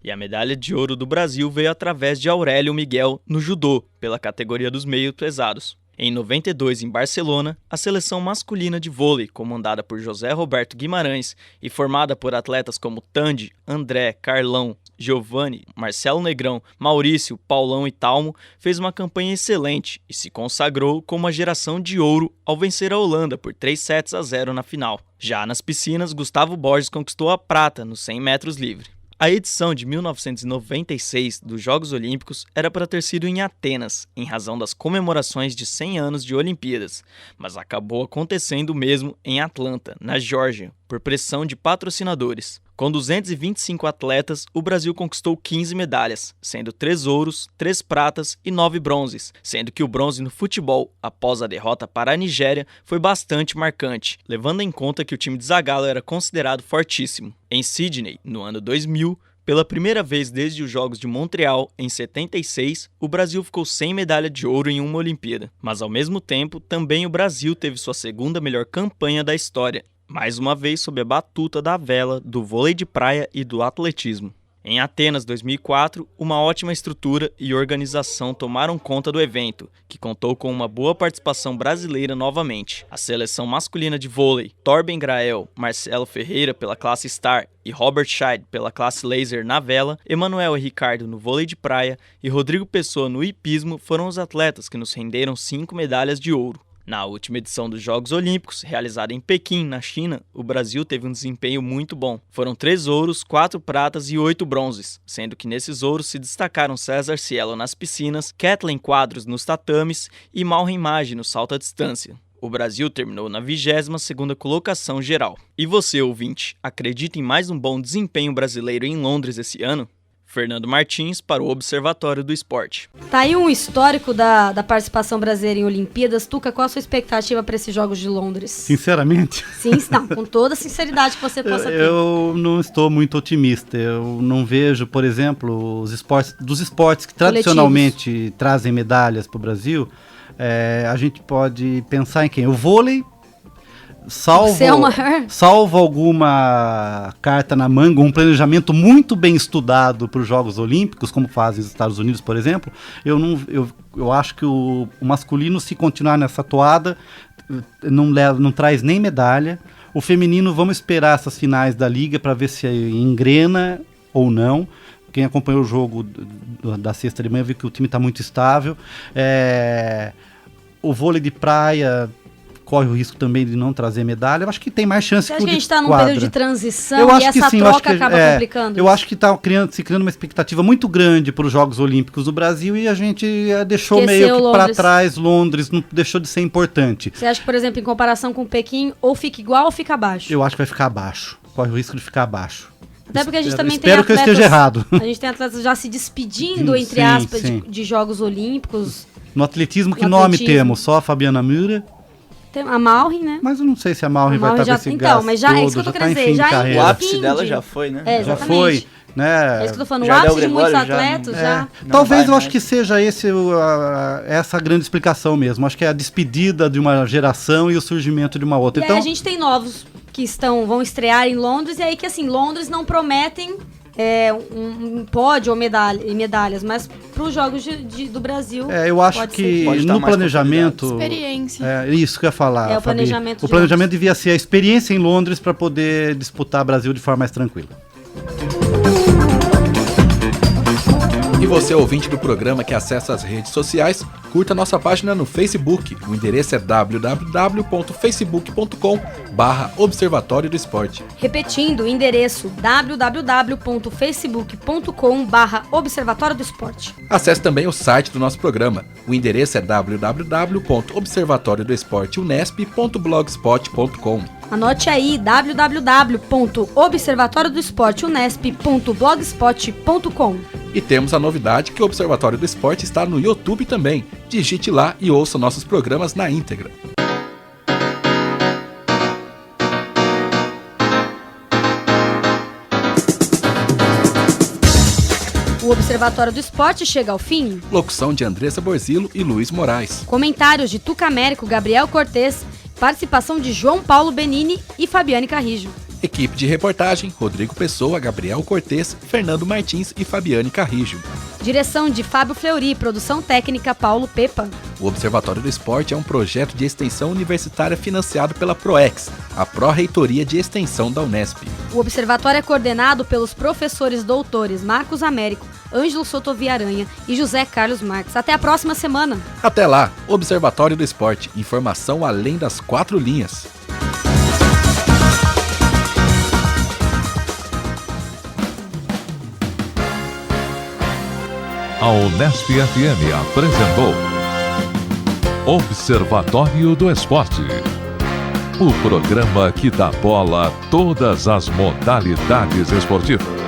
E a medalha de ouro do Brasil veio através de Aurélio Miguel no judô, pela categoria dos meios pesados. Em 92, em Barcelona, a seleção masculina de vôlei, comandada por José Roberto Guimarães e formada por atletas como Tandy, André, Carlão, Giovanni, Marcelo Negrão, Maurício, Paulão e Talmo, fez uma campanha excelente e se consagrou com uma geração de ouro ao vencer a Holanda por 3-0 na final. Já nas piscinas, Gustavo Borges conquistou a prata nos 100 metros livre. A edição de 1996 dos Jogos Olímpicos era para ter sido em Atenas, em razão das comemorações de 100 anos de Olimpíadas, mas acabou acontecendo mesmo em Atlanta, na Geórgia, por pressão de patrocinadores. Com 225 atletas, o Brasil conquistou 15 medalhas, sendo 3 ouros, 3 pratas e 9 bronzes, sendo que o bronze no futebol, após a derrota para a Nigéria, foi bastante marcante, levando em conta que o time de Zagallo era considerado fortíssimo. Em Sydney, no ano 2000, pela primeira vez desde os Jogos de Montreal, em 76, o Brasil ficou sem medalha de ouro em uma Olimpíada. Mas, ao mesmo tempo, também o Brasil teve sua segunda melhor campanha da história, mais uma vez sob a batuta da vela, do vôlei de praia e do atletismo. Em Atenas 2004, uma ótima estrutura e organização tomaram conta do evento, que contou com uma boa participação brasileira novamente. A seleção masculina de vôlei, Torben Grael, Marcelo Ferreira pela classe Star e Robert Scheid pela classe Laser na vela, Emanuel e Ricardo no vôlei de praia e Rodrigo Pessoa no hipismo foram os atletas que nos renderam 5 medalhas de ouro. Na última edição dos Jogos Olímpicos, realizada em Pequim, na China, o Brasil teve um desempenho muito bom. Foram 3 ouros, 4 pratas e 8 bronzes, sendo que nesses ouros se destacaram César Cielo nas piscinas, Kathleen Quadros nos tatames e Malren Maggi no salto à distância. O Brasil terminou na 22ª colocação geral. E você, ouvinte, acredita em mais um bom desempenho brasileiro em Londres esse ano? Fernando Martins para o Observatório do Esporte. Tá aí um histórico da participação brasileira em Olimpíadas. Tuca, qual a sua expectativa para esses Jogos de Londres? Sinceramente? Sim, não, com toda a sinceridade que você possa ter. Eu não estou muito otimista. Eu não vejo, por exemplo, os esportes que tradicionalmente trazem medalhas para o Brasil. A gente pode pensar em quem? O vôlei. Salvo alguma carta na manga, um planejamento muito bem estudado para os Jogos Olímpicos, como fazem os Estados Unidos, por exemplo, eu acho que o masculino, se continuar nessa toada, não traz nem medalha. O feminino, vamos esperar essas finais da Liga para ver se engrena ou não. Quem acompanhou o jogo da sexta de manhã viu que o time está muito estável. O vôlei de praia corre o risco também de não trazer medalha. Eu acho que tem mais chance que o de quadra. Você acha que a gente está num período de transição e essa troca acaba complicando? Eu acho que está se criando uma expectativa muito grande para os Jogos Olímpicos do Brasil e a gente deixou meio que para trás Londres, não deixou de ser importante. Você acha que, por exemplo, em comparação com Pequim, ou fica igual ou fica abaixo? Eu acho que vai ficar abaixo. Corre o risco de ficar abaixo. Até porque a gente também tem atletas... que eu esteja errado. A gente tem atletas já se despedindo, entre aspas, de Jogos Olímpicos. No atletismo, que nome temos? Só a Fabiana Müller? Tem a Malrin, né? Mas eu não sei se a Malrin vai estar com esse então, mas já todo, é isso que eu tô querendo dizer. O ápice dela já foi, né? Já foi. Né? É isso que eu tô falando, o ápice de muitos atletas já... Talvez eu acho que seja essa grande explicação mesmo. Acho que é a despedida de uma geração e o surgimento de uma outra. E então aí a gente tem novos que vão estrear em Londres, e aí que assim, Londres não prometem um pódio ou medalhas, mas para os Jogos do Brasil... eu acho que no planejamento... Experiência. Isso que eu ia falar, o planejamento. O planejamento devia ser a experiência em Londres para poder disputar Brasil de forma mais tranquila. E você, ouvinte do programa que acessa as redes sociais, curta nossa página no Facebook. O endereço é www.facebook.com/Observatório do Esporte. Repetindo, o endereço www.facebook.com/Observatório do Esporte. Acesse também o site do nosso programa. O endereço é www.observatoriodesport.unesp.blogspot.com. Anote aí, www.observatoriodoesporteunesp.blogspot.com. E temos a novidade que o Observatório do Esporte está no YouTube também. Digite lá e ouça nossos programas na íntegra. O Observatório do Esporte chega ao fim. Locução de Andressa Borzillo e Luiz Moraes. Comentários de Tuca Américo, Gabriel Cortez. Participação de João Paulo Benini e Fabiane Carrijo. Equipe de reportagem, Rodrigo Pessoa, Gabriel Cortez, Fernando Martins e Fabiane Carrijo. Direção de Fábio Fleury, produção técnica Paulo Pepa. O Observatório do Esporte é um projeto de extensão universitária financiado pela PROEX, a Pró-Reitoria de Extensão da Unesp. O Observatório é coordenado pelos professores doutores Marcos Américo, Ângelo Sotoviaranha e José Carlos Marques. Até a próxima semana. Até lá, Observatório do Esporte, informação além das 4 linhas. A Unesp FM apresentou Observatório do Esporte, o programa que dá bola a todas as modalidades esportivas.